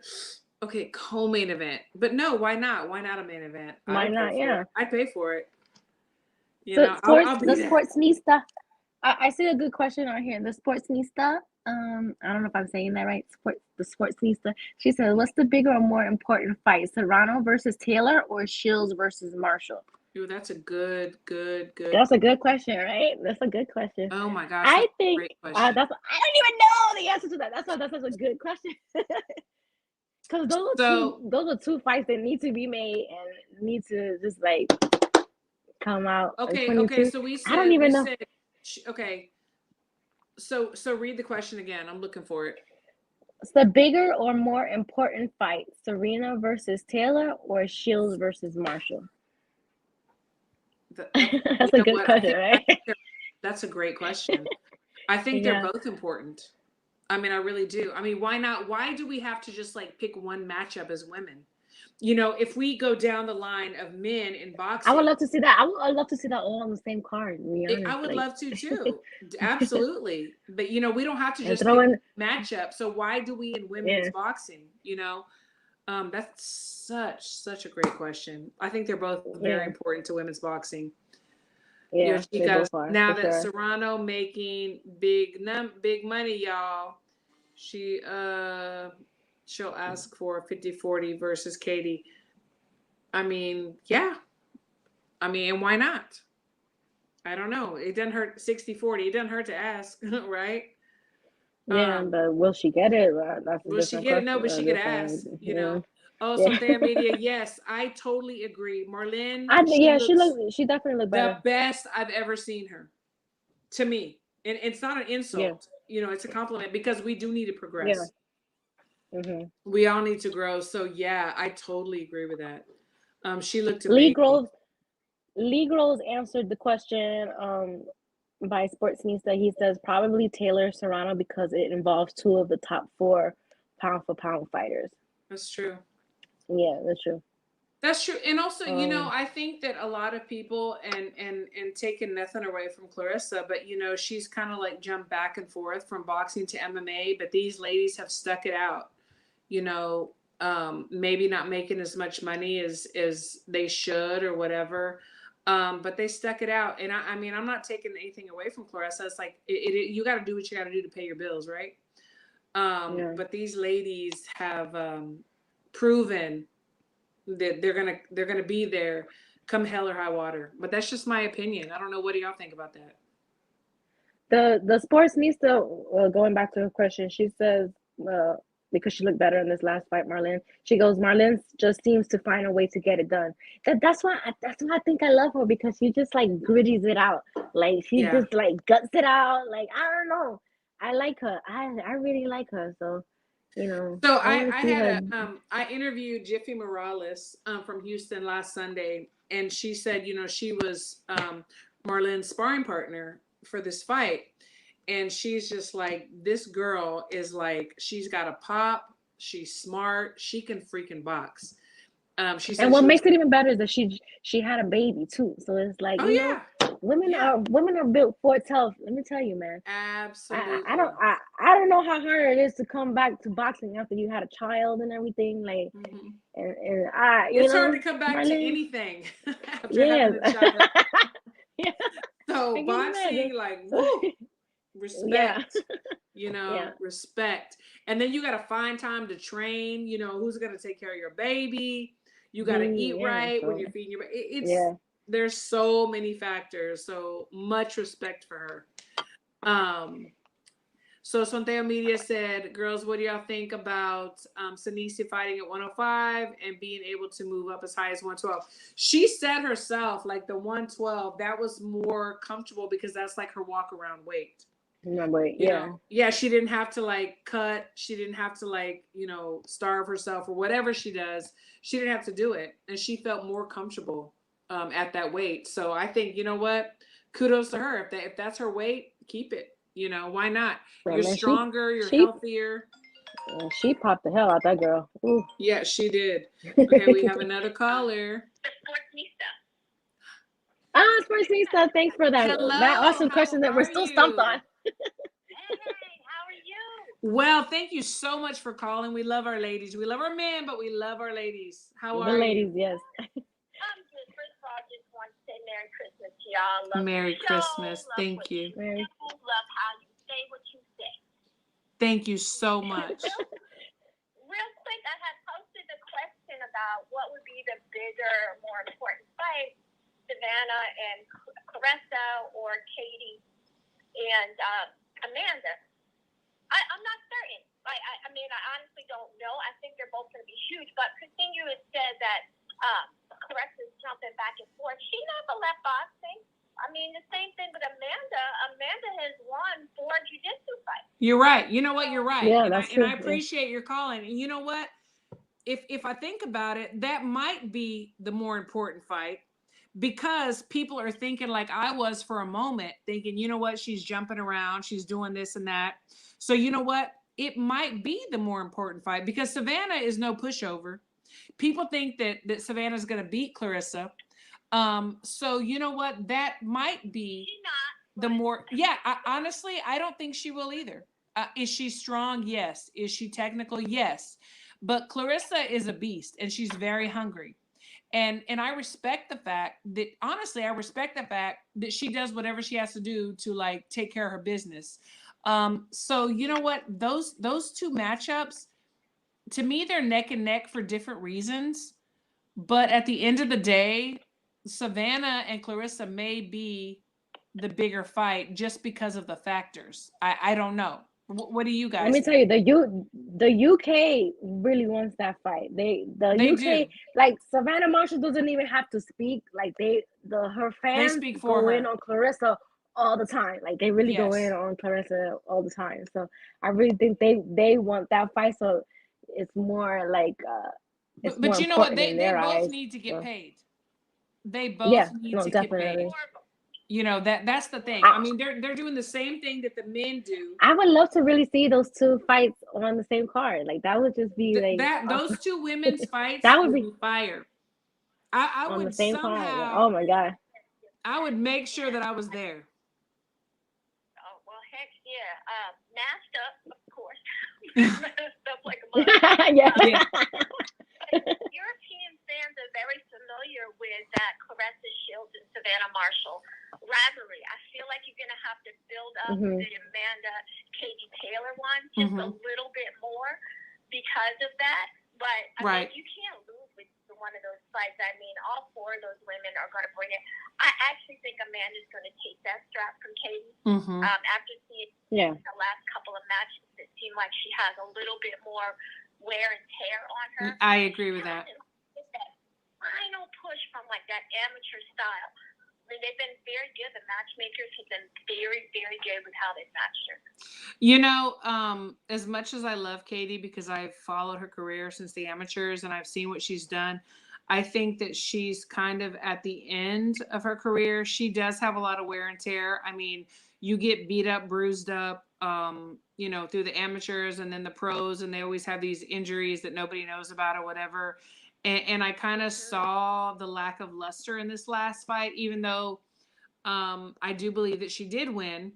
okay, co-main event. But no, why not? Why not a main event? Why not? Yeah. I'd pay for it. So I'll be the there. Sportsnista. I see a good question on here. The Sportsnista. I don't know if I'm saying that right. The Sportsnista. She said, "What's the bigger or more important fight, Serrano versus Taylor or Shields versus Marshall?" Ooh, that's a good. That's a good question, right? That's a good question. Oh my gosh, I think great question. I don't even know the answer to that. That's such a good question. Because those are two fights that need to be made and need to just like come out. Okay. So we said, I don't even know. Okay. So read the question again. I'm looking for it. It's the bigger or more important fight, Serena versus Taylor or Shields versus Marshall? That's a good question, right? That's a great question. I think they're both important. I mean, I really do. I mean, why not? Why do we have to just like pick one matchup as women? If we go down the line of men in boxing, I would love to see that. I would love to see that all on the same card. To be honest. I would love to too. Absolutely. But we don't have to just throw pick in matchup. So why do we in women's boxing? That's such a great question. I think they're both very important to women's boxing. Yeah, they both are, now that sure. Serrano making big money, y'all, she'll ask for 50-40 versus Katie. I mean, yeah. I mean, and why not? I don't know. It doesn't hurt 60-40. It doesn't hurt to ask, right? Yeah, but will she get it? That's a will she get it? No, but she could ask, Oh, so Thea Media, yes, I totally agree. Marlene, she definitely looked better. The best I've ever seen her, to me. And it's not an insult. Yeah. It's a compliment because we do need to progress. Yeah. Mm-hmm. We all need to grow. So yeah, I totally agree with that. She looked amazing. Lee Groves answered the question by Sportsnista. He says probably Taylor Serrano because it involves two of the top 4 pound for pound fighters. That's true. Yeah, that's true. That's true. And also, I think that a lot of people and taking nothing away from Clarissa, but she's kind of like jumped back and forth from boxing to MMA, but these ladies have stuck it out. Maybe not making as much money as they should or whatever. But they stuck it out. And I mean, I'm not taking anything away from Clarissa. It's like you got to do what you got to do to pay your bills, right? But these ladies have proven that they're gonna be there come hell or high water. But that's just my opinion. I don't know. What do y'all think about that? The Sportsnista, going back to her question, she says, because she looked better in this last fight, Marlene. She goes, Marlene just seems to find a way to get it done. That's why I think I love her, because she just like gritties it out. Like she just like guts it out. Like, I don't know. I like her. I really like her. So, So I interviewed Jiffy Morales from Houston last Sunday, and she said, she was Marlene's sparring partner for this fight. And she's just like, this girl is like, she's got a pop. She's smart. She can freaking box. She said, and what makes it even better is that she had a baby too. So it's like, women are built for its health. Let me tell you, man. Absolutely. I don't know how hard it is to come back to boxing after you had a child and everything. Like, it's hard to come back to anything after having a child. So boxing, like, woo. Respect, respect. And then you got to find time to train, who's going to take care of your baby. You got to eat right when you're feeding your baby. There's so many factors. So much respect for her. So Sonteo Media said, girls, what do y'all think about Sinisi fighting at 105 and being able to move up as high as 112? She said herself, like the 112, that was more comfortable because that's like her walk around weight. Remember? You Yeah. know, yeah, she didn't have to like cut. She didn't have to like, you know, starve herself or whatever she does. She didn't have to do it. And she felt more comfortable at that weight. So I think, you know what? Kudos to her. If that's her weight, keep it. You know, why not? I You're mean, stronger, you're she healthier. she popped the hell out that girl. Ooh. Yeah, she did. Okay, we have another caller. The Sportsnista. Sportsista, thanks for that Hello, awesome how question that we're are still stumped you? on. Hey, how are you? Well, thank you so much for calling. We love our ladies. We love our men, but we love our ladies. How The are ladies, you? yes. I'm good. First of all, I just want to say Merry Christmas to y'all. Love Merry the show. Christmas. Love Thank what you. do. Love how you say what you say. Thank you so much. Real quick, I had posted a question about what would be the bigger, more important fight, Savannah and Claressa or Katie and Amanda. I'm not certain. I mean, I honestly don't know. I think they're both going to be huge. But Christine, you had said that Claressa's jumping back and forth. She never left boxing. I mean, the same thing with Amanda. Amanda has won 4 jiu-jitsu fights. You're right. You know what? You're right. Yeah, and that's I true. appreciate your calling. And you know what? If I think about it, that might be the more important fight because people are thinking like I was for a moment, thinking, you know what? She's jumping around, she's doing this and that. So you know what? It might be the more important fight because Savannah is no pushover. People think that Savannah's going to beat Clarissa. So you know what? That might be She's not. the more. Yeah, honestly, I don't think she will either. Is she strong? Yes. Is she technical? Yes. But Clarissa is a beast, and she's very hungry. And I respect the fact that honestly, I respect the fact that she does whatever she has to do to like take care of her business. So you know what? Those two matchups, to me, they're neck and neck for different reasons. But at the end of the day, Savannah and Clarissa may be the bigger fight just because of the factors. I don't know. What do you Let guys me tell think? you, the UK really wants that fight. The They UK, do. like Savannah Marshall doesn't even have to speak. Like her They fans speak for go in her. on Clarissa all the time. Like they really go in Yes. on Clarissa all the time. So I really think they want that fight. So it's more like it's more But you know what? important They in they their both eyes. need to get So paid. They yeah, both need no, to get definitely. paid. You know, that's the thing. I I, mean, they're doing the same thing that the men do. I would love to really see those two fights on the same card. Like that would just be like That awesome. those two women's fights That would would be be fire. I on the would same card. somehow Oh my god. I would make sure that I was there. Oh, well, heck yeah. Masked up, of course. Masked up like a mother. Yeah. Yeah. European fans are very familiar with that Claressa Shields and Savannah Marshall rivalry. I feel like you're going to have to build up Mhm. the Amanda Katie Taylor one just a little bit more because of that. But I Right. mean, you can't lose with one of those fights. I mean, all 4 of those women are going to bring it. I actually think Amanda's going to take that strap from Katie. After seeing the last couple of matches, it seemed like she has a little bit more wear and tear on her. I agree with that. That final push from like that amateur style. I mean, they've been very good. The matchmakers have been very, very good with how they've matched her. You know, as much as I love Katie because I've followed her career since the amateurs and I've seen what she's done, I think that she's kind of at the end of her career. She does have a lot of wear and tear. I mean, you get beat up, bruised up, you know, through the amateurs and then the pros, and they always have these injuries that nobody knows about or whatever. And I kind of saw the lack of luster in this last fight, even though I do believe that she did win.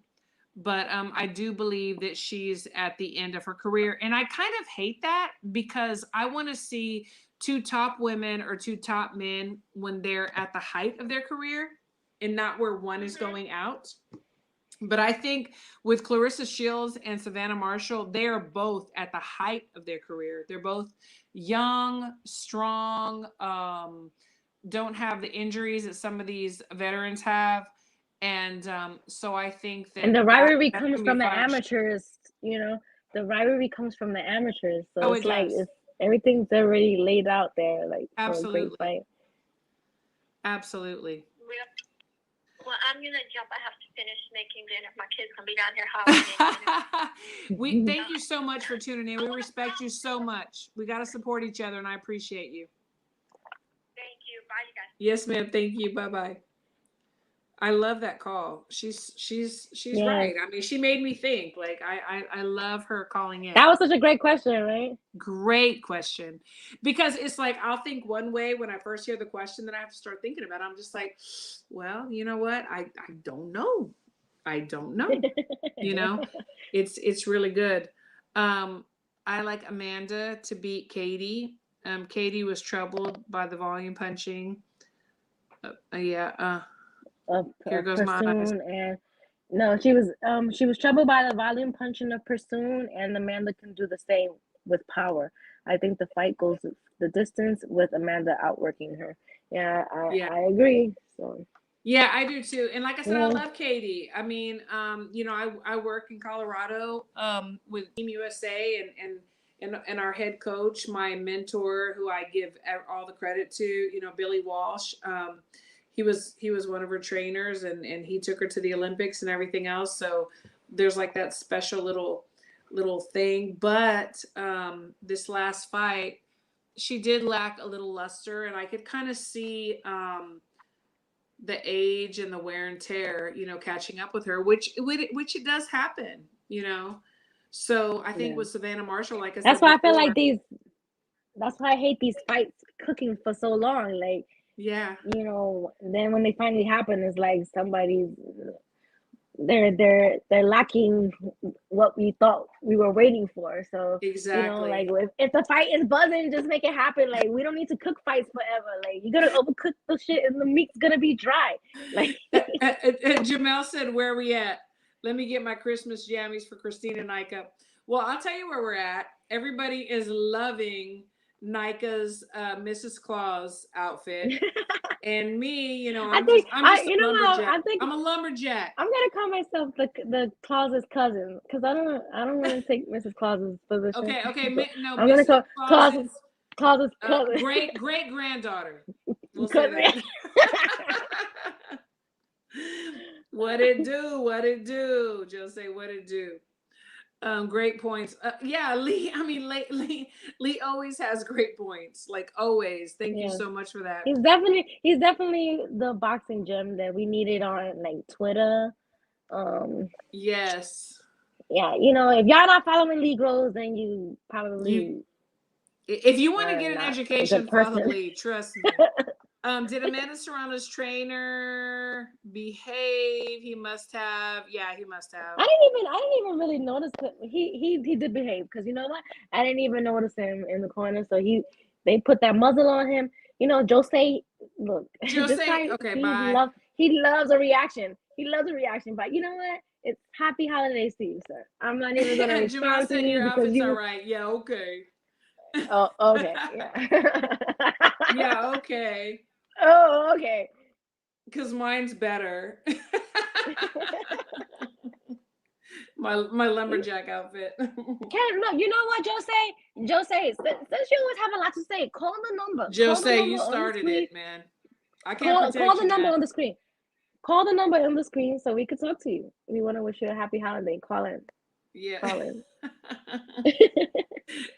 But I do believe that she's at the end of her career. And I kind of hate that because I want to see 2 top women or 2 top men when they're at the height of their career and not where one is going out. But I think with Clarissa Shields and Savannah Marshall, they are both at the height of their career. They're both young, strong, don't have the injuries that some of these veterans have. And so I think And the that rivalry that's comes gonna be from the fun. amateurs, you know. The rivalry comes from the amateurs. So Oh, it's it like does. everything's already laid out there, like for a great Absolutely. fight. Absolutely. Well, I'm gonna jump. I have to finish making dinner. My kids gonna be down here hollering. We thank you so much for tuning in. We respect you so much. We got to support each other, and I appreciate you. Thank you. Bye, you guys. Yes, ma'am. Thank you. Bye bye. I love that call. She's Yeah. right. I mean, she made me think. Like I love her calling in. That was such a great question, right? Great question. Because it's like I'll think one way when I first hear the question, then I have to start thinking about it. I'm just like, well, you know what? I don't know. I don't know. You know, it's really good. I like Amanda to beat Katie. Katie was troubled by the volume punching. Here goes my eyes. And no, she was troubled by the volume punching of Pursuit, and Amanda can do the same with power. I think the fight goes the distance with Amanda outworking her. Yeah, I agree. So yeah, I do too. And like I said, I love Katie. I mean, you know, I work in Colorado with Team USA and our head coach, my mentor, who I give all the credit to, you know, Billy Walsh. He was one of her trainers, and he took her to the Olympics and everything else. So there's like that special little thing. But this last fight, she did lack a little luster, and I could kind of see the age and the wear and tear, you know, catching up with her, which it does happen, you know. So I think with Savannah Marshall, like I said, that's why I feel like that's why I hate these fights cooking for so long. Like, yeah, you know, then when they finally happen, it's like they're lacking what we thought we were waiting for. So exactly. You know, like if the fight is buzzing, just make it happen. Like, we don't need to cook fights forever. Like, you gotta overcook the shit, and the meat's gonna be dry. Like Jamel said, "Where are we at? Let me get my Christmas jammies for Christina and Nika." Well, I'll tell you where we're at. Everybody is loving Nika's Mrs. Claus outfit. And me, you know, I'm just a lumberjack. I'm a lumberjack. I'm gonna call myself the Claus's cousin, because I don't want to take Mrs. Claus's position. Okay, no, I'm gonna call Claus's cousin. Great granddaughter. We'll say that. What it do? Just say what it do. Great points. Yeah, Lee. I mean, Lee always has great points. Like always. Thank you so much for that. He's definitely the boxing gym that we needed on like Twitter. Yes. Yeah, you know, if y'all not following Lee Groves, then you probably. If you want to get an education, follow Lee. Trust me. Did Amanda Serrano's trainer behave? He must have. Yeah, he must have. I didn't even really notice that he did behave, because you know what? I didn't even notice him in the corner. So they put that muzzle on him. You know, Jose. Look, Jose. Okay, bye. He loves a reaction. He loves a reaction. But you know what? It's happy holidays to you, sir. I'm not even gonna respond to you because you. All right. Yeah. Okay. Oh, okay. Yeah. Yeah. Okay. Oh, okay. Because mine's better. my lumberjack outfit. Look, you know what, Jose, since you always have a lot to say, call the number. Jose, you started it, man. I can't call the number on the screen. Call the number on the screen so we can talk to you. We want to wish you a happy holiday. Call in. Yeah. Call in.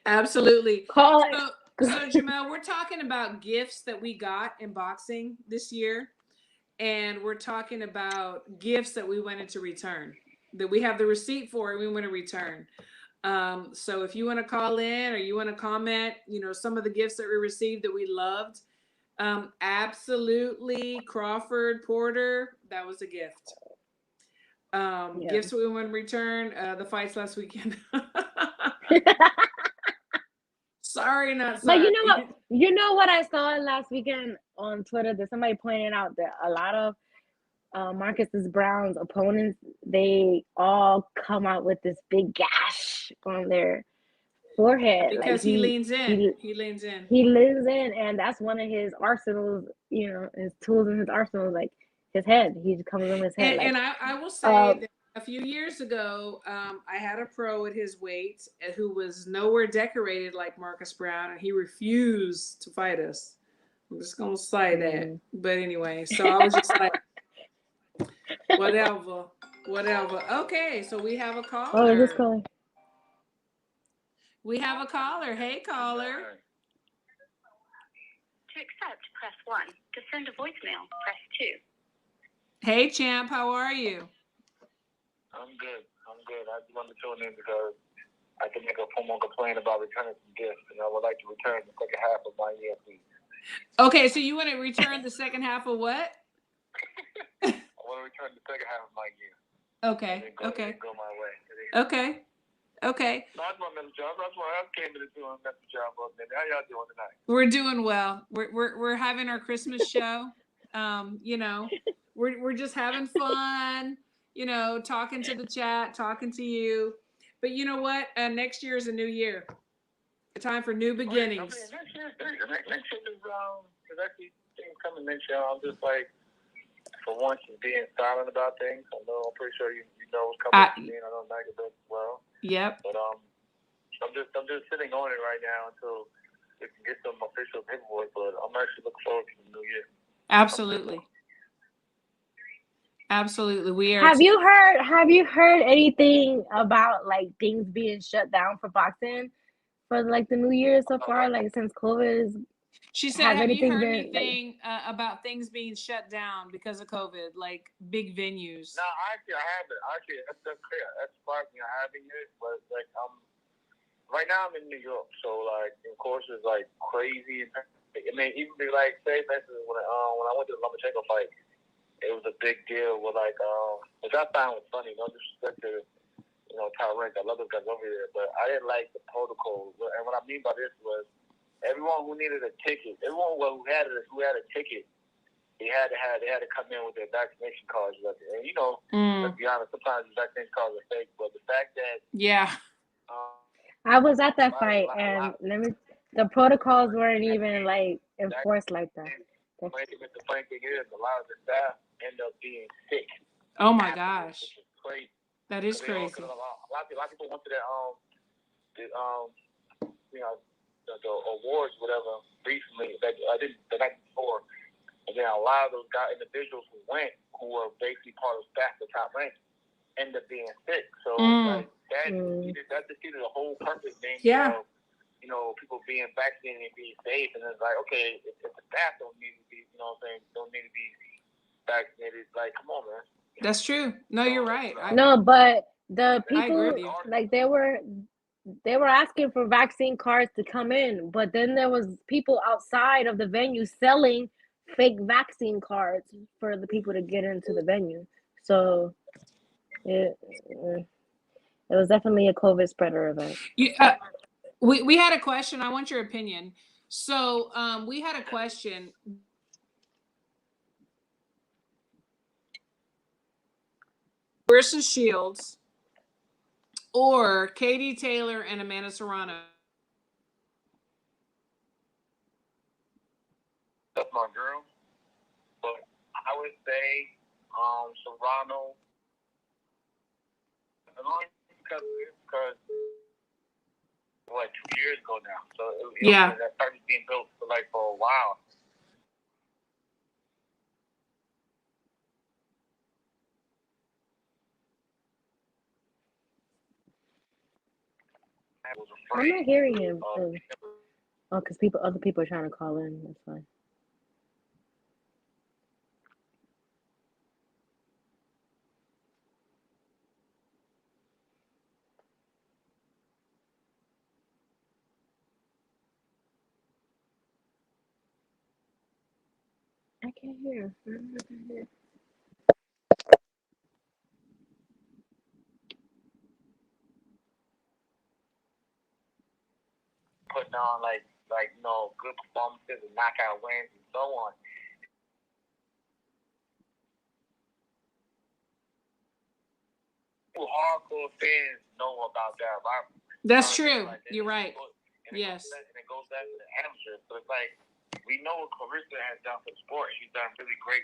Absolutely. Call it. So Jamel, we're talking about gifts that we got in boxing this year, and we're talking about gifts that we wanted to return, that we have the receipt for and we want to return. So if you want to call in or you want to comment, you know, some of the gifts that we received that we loved, absolutely. Crawford Porter, that was a gift. Gifts we want to return, the fights last weekend. Sorry, not sorry. But you know what I saw last weekend on Twitter, that somebody pointed out that a lot of Marcus Brown's opponents, they all come out with this big gash on their forehead because he leans in. He leans in, and that's one of his arsenals. You know, his tools in his arsenal, like his head. He comes on his head. And I will say that a few years ago, I had a pro at his weight who was nowhere decorated like Marcus Brown, and he refused to fight us. I'm just gonna say that. But anyway, so I was just like, Whatever. Okay, so we have a Oh, is this caller. calling? We have a caller. Hey, caller. To accept, press 1. To send a voicemail, press 2. Hey, champ. How are you? I'm good. I just wanted to tune in because I can make a formal complaint about returning some gifts, and I would like to return the second half of my year, please. Okay, so you want to return the second half of what? I want to return the second half of my year. Okay. It Okay. didn't go my way. Okay. Okay. Not my mental job. That's why I came to do a mental job. How y'all doing tonight? We're doing well. We're having our Christmas show. You know, we're just having fun. You know, talking to the chat, talking to you. But you know what? Next year is a new year. A time for new beginnings. Next year is there's actually things coming next year. I'm just like, for once, being silent about things. I know, I'm pretty sure you know what's coming. I don't like it as well. Yep. But I'm just sitting on it right now until we can get some official paperwork. But I'm actually looking forward to the new year. Absolutely. Absolutely. We are. Have you heard anything about like things being shut down for boxing for like the new year so far? Like since COVID is. She said, have you heard been, anything about things being shut down because of COVID, like big venues? No, actually, I haven't. Actually, that's clear. That's part me. I haven't yet, but like right now I'm in New York, so like of course it's like crazy. I mean, even like say for instance when I went to the Lomachenko fight, it was a big deal with like which I found was funny. No disrespect to Tyrank, I love those guys over there, but I didn't like the protocol. And what I mean by this was everyone who needed a ticket, everyone who had a ticket, they had to come in with their vaccination cards. And let's be honest, sometimes the vaccination cards are fake. But the fact that I was at that fight, and the protocols weren't even like enforced like that. The funny thing is, a lot of the staff end up being sick. Oh my gosh, which is crazy. That is crazy. A lot of people went to that the awards, whatever, recently. The night before, and then a lot of those individuals who went, who were basically part of staff, the top rank, end up being sick. So like that defeated the whole purpose, man. Yeah. People being vaccinated and being safe, and it's like, okay, if the staff don't need to be, don't need to be vaccinated, like, come on, man. That's true. No, you're right. No, but the people like they were asking for vaccine cards to come in, but then there was people outside of the venue selling fake vaccine cards for the people to get into the venue. So it was definitely a COVID spreader event. We had a question. I want your opinion. So we had a question. Versus Shields or Katie Taylor and Amanda Serrano? That's my girl. But I would say Serrano. And only because what, 2 years ago now. So that started being built for a while. I'm not hearing him. Because other people are trying to call in. That's fine. I can't hear. Putting on good performances and knockout wins and so on. Hardcore fans know about that rivalry. That's true. You're right. Yes. And it goes back to the amateurs. So it's like, we know what Clarissa has done for the sport. She's done really great,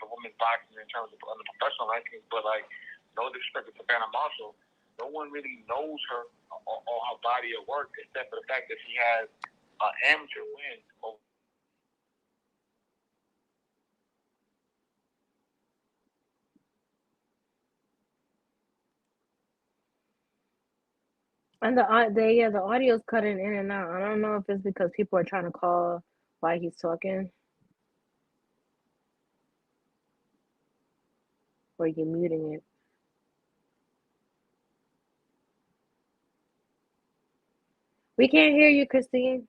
for women's boxing in terms of on the professional rankings. But no disrespect to Savannah Marshall, no one really knows her or her body of work except for the fact that she has amateur wins over. And the audio's cutting in and out. I don't know if it's because people are trying to call while he's talking, or you're muting it. We can't hear you, Christine.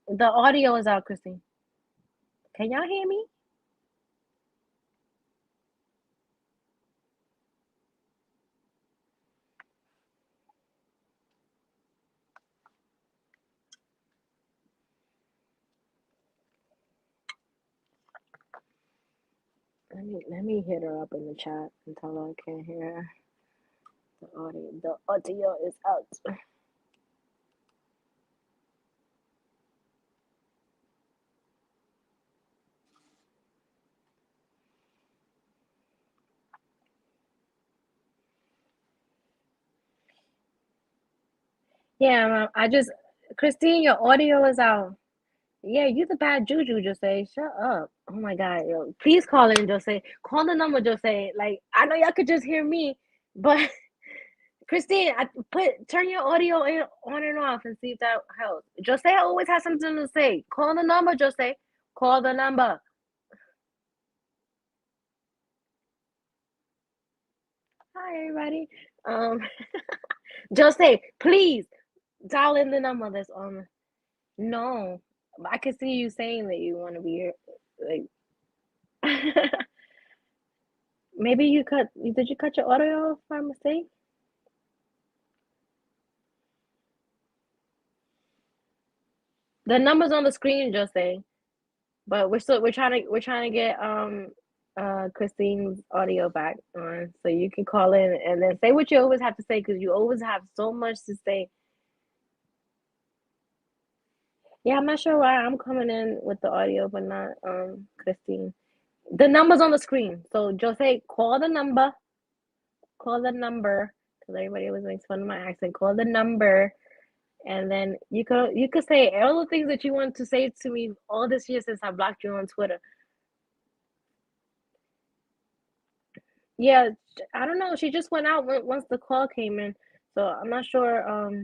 The audio is out, Christine. Can y'all hear me? Let me hit her up in the chat and tell her I can't hear her. The audio is out. Yeah, Christine, your audio is out. Yeah, you the bad juju, Jose. Shut up. Oh my God, yo. Please call in, Jose. Call the number, Jose. Like, I know y'all could just hear me, but Christine, turn your audio on and off and see if that helps. Jose always has something to say. Call the number, Jose. Call the number. Hi, everybody. Jose, please dial in the number that's on. No, I can see you saying that you want to be here. Like, maybe did you cut your audio off by mistake? The number's on the screen, Jose. But we're trying to get Christine's audio back on, so you can call in and then say what you always have to say, because you always have so much to say. Yeah, I'm not sure why I'm coming in with the audio but not Christine. The number's on the screen, so Jose, call the number, because everybody always makes fun of my accent. Call the number, and then you could say all the things that you want to say to me all this year since I blocked you on Twitter. Yeah, I don't know. She just went out once the call came in, so I'm not sure.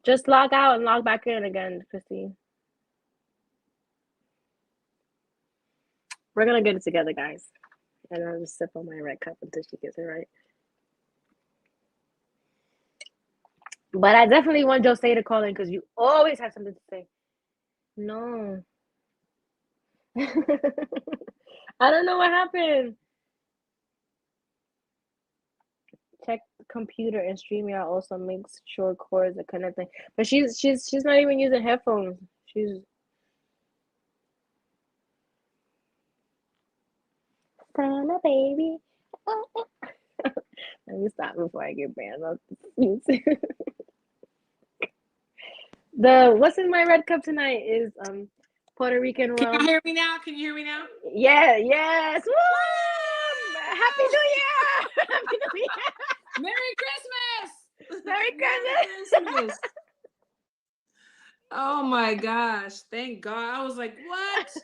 Just log out and log back in again, Christine. We're gonna get it together, guys. And I'll just sip on my red cup until she gets it right. But I definitely want Jose to call in because you always have something to say. No. I don't know what happened. Check the computer and StreamYard also makes sure cords are connecting. But she's not even using headphones. She's Serrano, baby. Let me stop before I get banned off YouTube. What's in my red cup tonight is Puerto Rican rum. Can you hear me now? Can you hear me now? Yeah, yes. Woo! Happy New Year! Happy New Year! Merry Christmas! Merry Christmas! Oh my gosh! Thank God! I was like, what?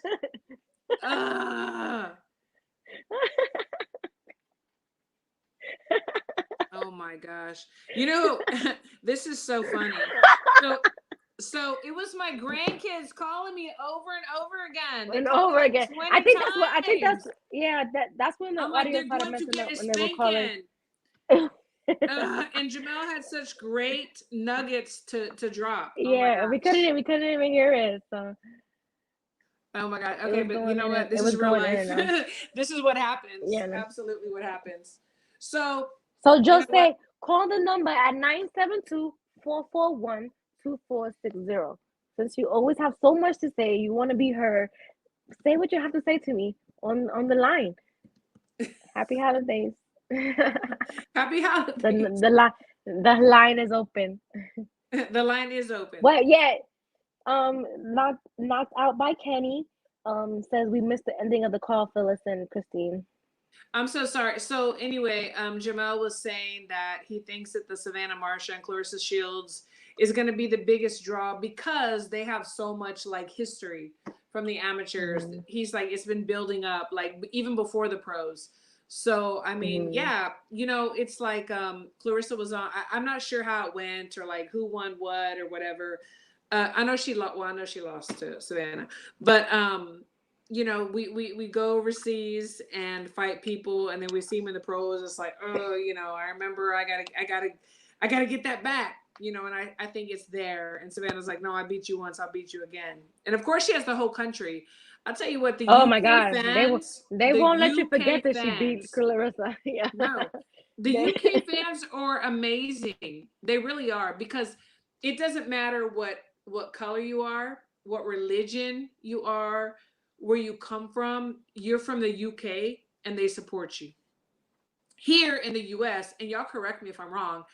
Oh my gosh! You know, this is so funny. So it was my grandkids calling me over and over again. They called me like 20 I think times. that's when the audio started messing up when they were calling. And Jamel had such great nuggets to drop. Yeah, we couldn't even hear it. So. Oh my God. Okay, but you know what? This is real life. This is what happens. Yeah, no. Absolutely what happens. So just say, call the number at 972-441-2460. Since you always have so much to say, you want to be heard, say what you have to say to me on the line. Happy holidays. Happy holidays. The line is open. The line is open. Well, yeah. Knocked out by Kenny. Says we missed the ending of the call, Phyllis and Christine. I'm so sorry. So anyway, Jamel was saying that he thinks that the Savannah Marsha and Clarissa Shields is going to be the biggest draw because they have so much like history from the amateurs. He's like, it's been building up like even before the pros. So, I mean, yeah, you know, it's like Clarissa was on, I'm not sure how it went or like who won what or whatever. I know she lost, well, I know she lost to Savannah, but you know, we go overseas and fight people, and then we see them in the pros. It's like, oh, you know, I remember I gotta get that back, you know, and I think it's there. And Savannah's like, no, I beat you once, I'll beat you again. And of course, she has the whole country. I'll tell you what, the Oh my UK God, fans, they the won't let you forget UK that she beat fans, Clarissa. Yeah. no, the UK fans are amazing. They really are, because it doesn't matter what color you are, what religion you are, where you come from. You're from the UK and they support you. Here in the US, and y'all correct me if I'm wrong,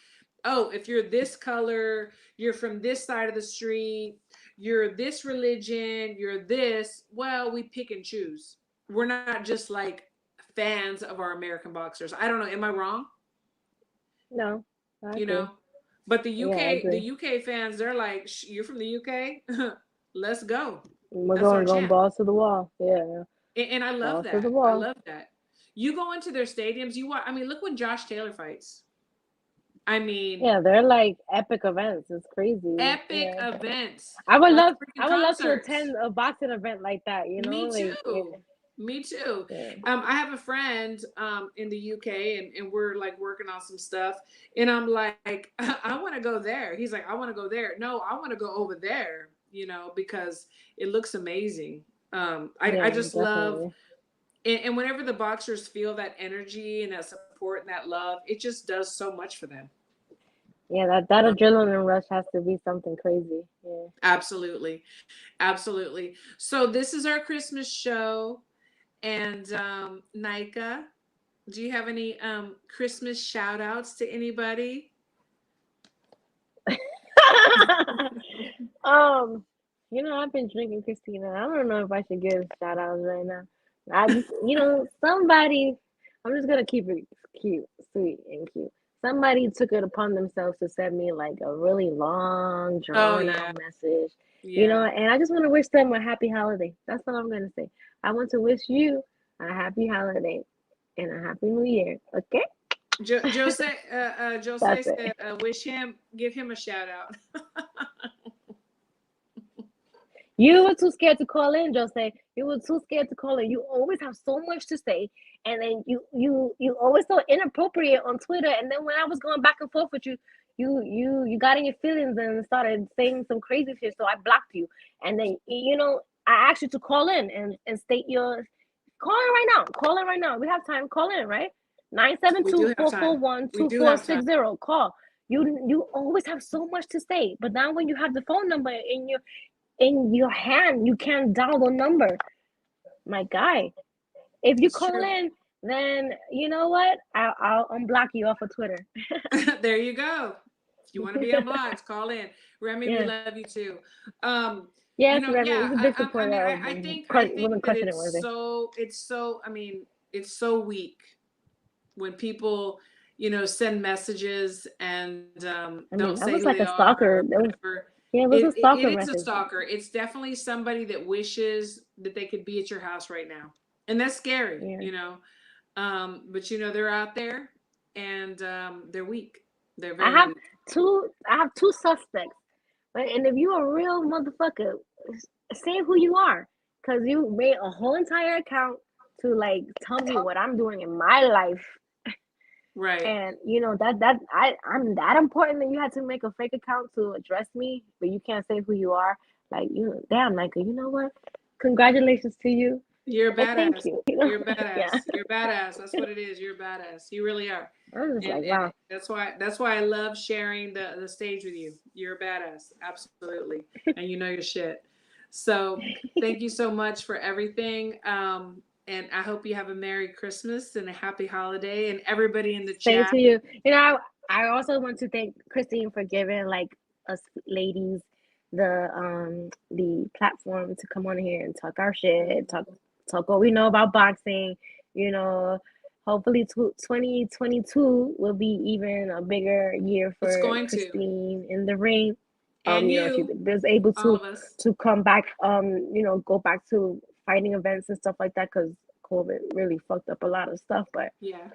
oh, if you're this color, you're from this side of the street, you're this religion, you're this, well, we pick and choose. We're not just like fans of our American boxers. I don't know, am I wrong? No, I You agree. know, but the Yeah, I UK, agree. the UK fans, they're like, you're from the UK, let's go. We're That's our going champ. balls to the wall. Yeah, And I love balls to the that. I wall. love that. You go into their stadiums, you watch, I mean, look when Josh Taylor fights. I mean, Yeah, they're like epic events. It's crazy. epic Yeah, events, I would like love, freaking I would love to concerts. attend a boxing event like that. Me Like, too. Me too. yeah. I have a friend in the UK, and we're like working on some stuff, and I'm like, I want to go there. He's like, I want to go there. No, I want to go over there, you know, because it looks amazing. I Yeah, just love, definitely. and whenever the boxers feel that energy and that support and that love, it just does so much for them. Yeah, that adrenaline rush has to be something crazy. Yeah. Absolutely. Absolutely. So this is our Christmas show. And Nika, do you have any Christmas shout outs to anybody? um, I've been drinking Christina. I don't know if I should give shout outs right now. I just, somebody, I'm just gonna keep it cute, sweet, and cute. Somebody took it upon themselves to send me like a really long, Oh drawn yeah. out message, Yeah. and I just want to wish them a happy holiday. That's all I'm gonna say. I want to wish you a happy holiday and a happy new year. Okay? Jose That's said, it. give him a shout out. You were too scared to call in, Jose. You were too scared to call in. You always have so much to say, and then you always so inappropriate on Twitter. And then when I was going back and forth with you, you got in your feelings and started saying some crazy shit. So I blocked you. And then I asked you to call in and state your call in right now. Call in right now. We have time. Call in, right? Nine seven We two do have four four time. one We two do four have time. six zero. Call. You always have so much to say, but now when you have the phone number in your hand, you can't dial the number. My guy, if you It's call true. in, then you know what? I'll unblock you off of Twitter. There you go. If you want to be unblocked, call in. Remy, we Yeah. love you too. Yes, Remy Yeah. is a big I mean, supporter of I think Women that Crushing It Wednesday. it's so. I mean, it's so weak when people, send messages and I don't mean, that say was who like they a are stalker. or whatever. It was a stalker It is a message. stalker. It's definitely somebody that wishes that they could be at your house right now, and that's scary. Yeah. But they're out there, and they're weak. They're I very have weak. two suspects. Right? And if you're a real motherfucker, say who you are. Cause you made a whole entire account to like tell me what I'm doing in my life. Right. And I'm that important that you had to make a fake account to address me, but you can't say who you are. Like damn, Micah, you know what? Congratulations to you. You're a Like thank badass. you. You're a Yeah. badass. You're a badass. That's what it is. You're a badass. You really are. I'm just like, And wow. that's why I love sharing the stage with you. You're a badass. Absolutely. And you know your shit. So thank you so much for everything. And I hope you have a Merry Christmas and a happy holiday, and everybody in the Same chat. to you. I also want to thank Christine for giving like us ladies the platform to come on here and talk our shit, talk what we know about boxing. You know, hopefully 2022 will be even a bigger year It's for going to. Christine in the ring. And you know, she you, was able all of us. to come back, you know, go back to fighting events and stuff like that, because COVID really fucked up a lot of stuff. But Yeah.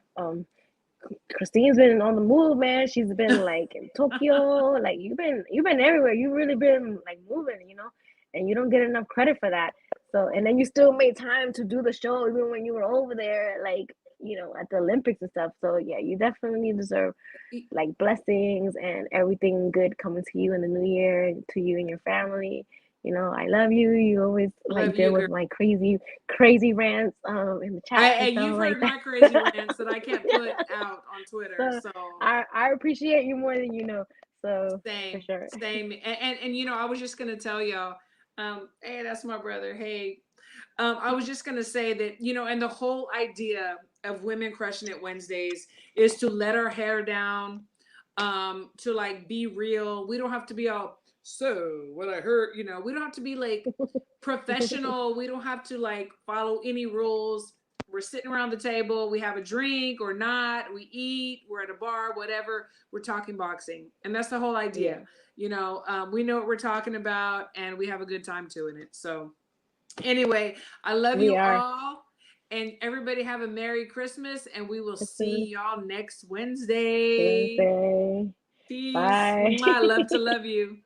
Christine's been on the move, man. She's been like in Tokyo, like you've been everywhere. You really been like moving, you know, and you don't get enough credit for that. So, and then you still made time to do the show even when you were over there, like, you know, at the Olympics and stuff. So yeah, you definitely deserve like blessings and everything good coming to you in the new year, and to you and your family. You know, I love you. You always like Love deal you, with girl. my crazy rants in the chat and stuff You've like heard that. my crazy rants that I can't put out on Twitter. So So I appreciate you more than you know. So for same, sure. same. And you know, I was just gonna tell y'all, hey, that's my brother. Hey, I was just gonna say that, you know, and the whole idea of Women Crushing It Wednesdays is to let our hair down, to like be real. We don't have to be all, so what I heard, you know, we don't have to be like professional. We don't have to like follow any rules. We're sitting around the table, we have a drink or not, we eat, we're at a bar, whatever, we're talking boxing. And that's the whole idea. Yeah. You know, we know what we're talking about and we have a good time doing it. So anyway, I love We you are. all, and everybody have a Merry Christmas, and we will Christmas, see y'all next Wednesday. Wednesday. Peace. Bye. Mwah. Love to love you.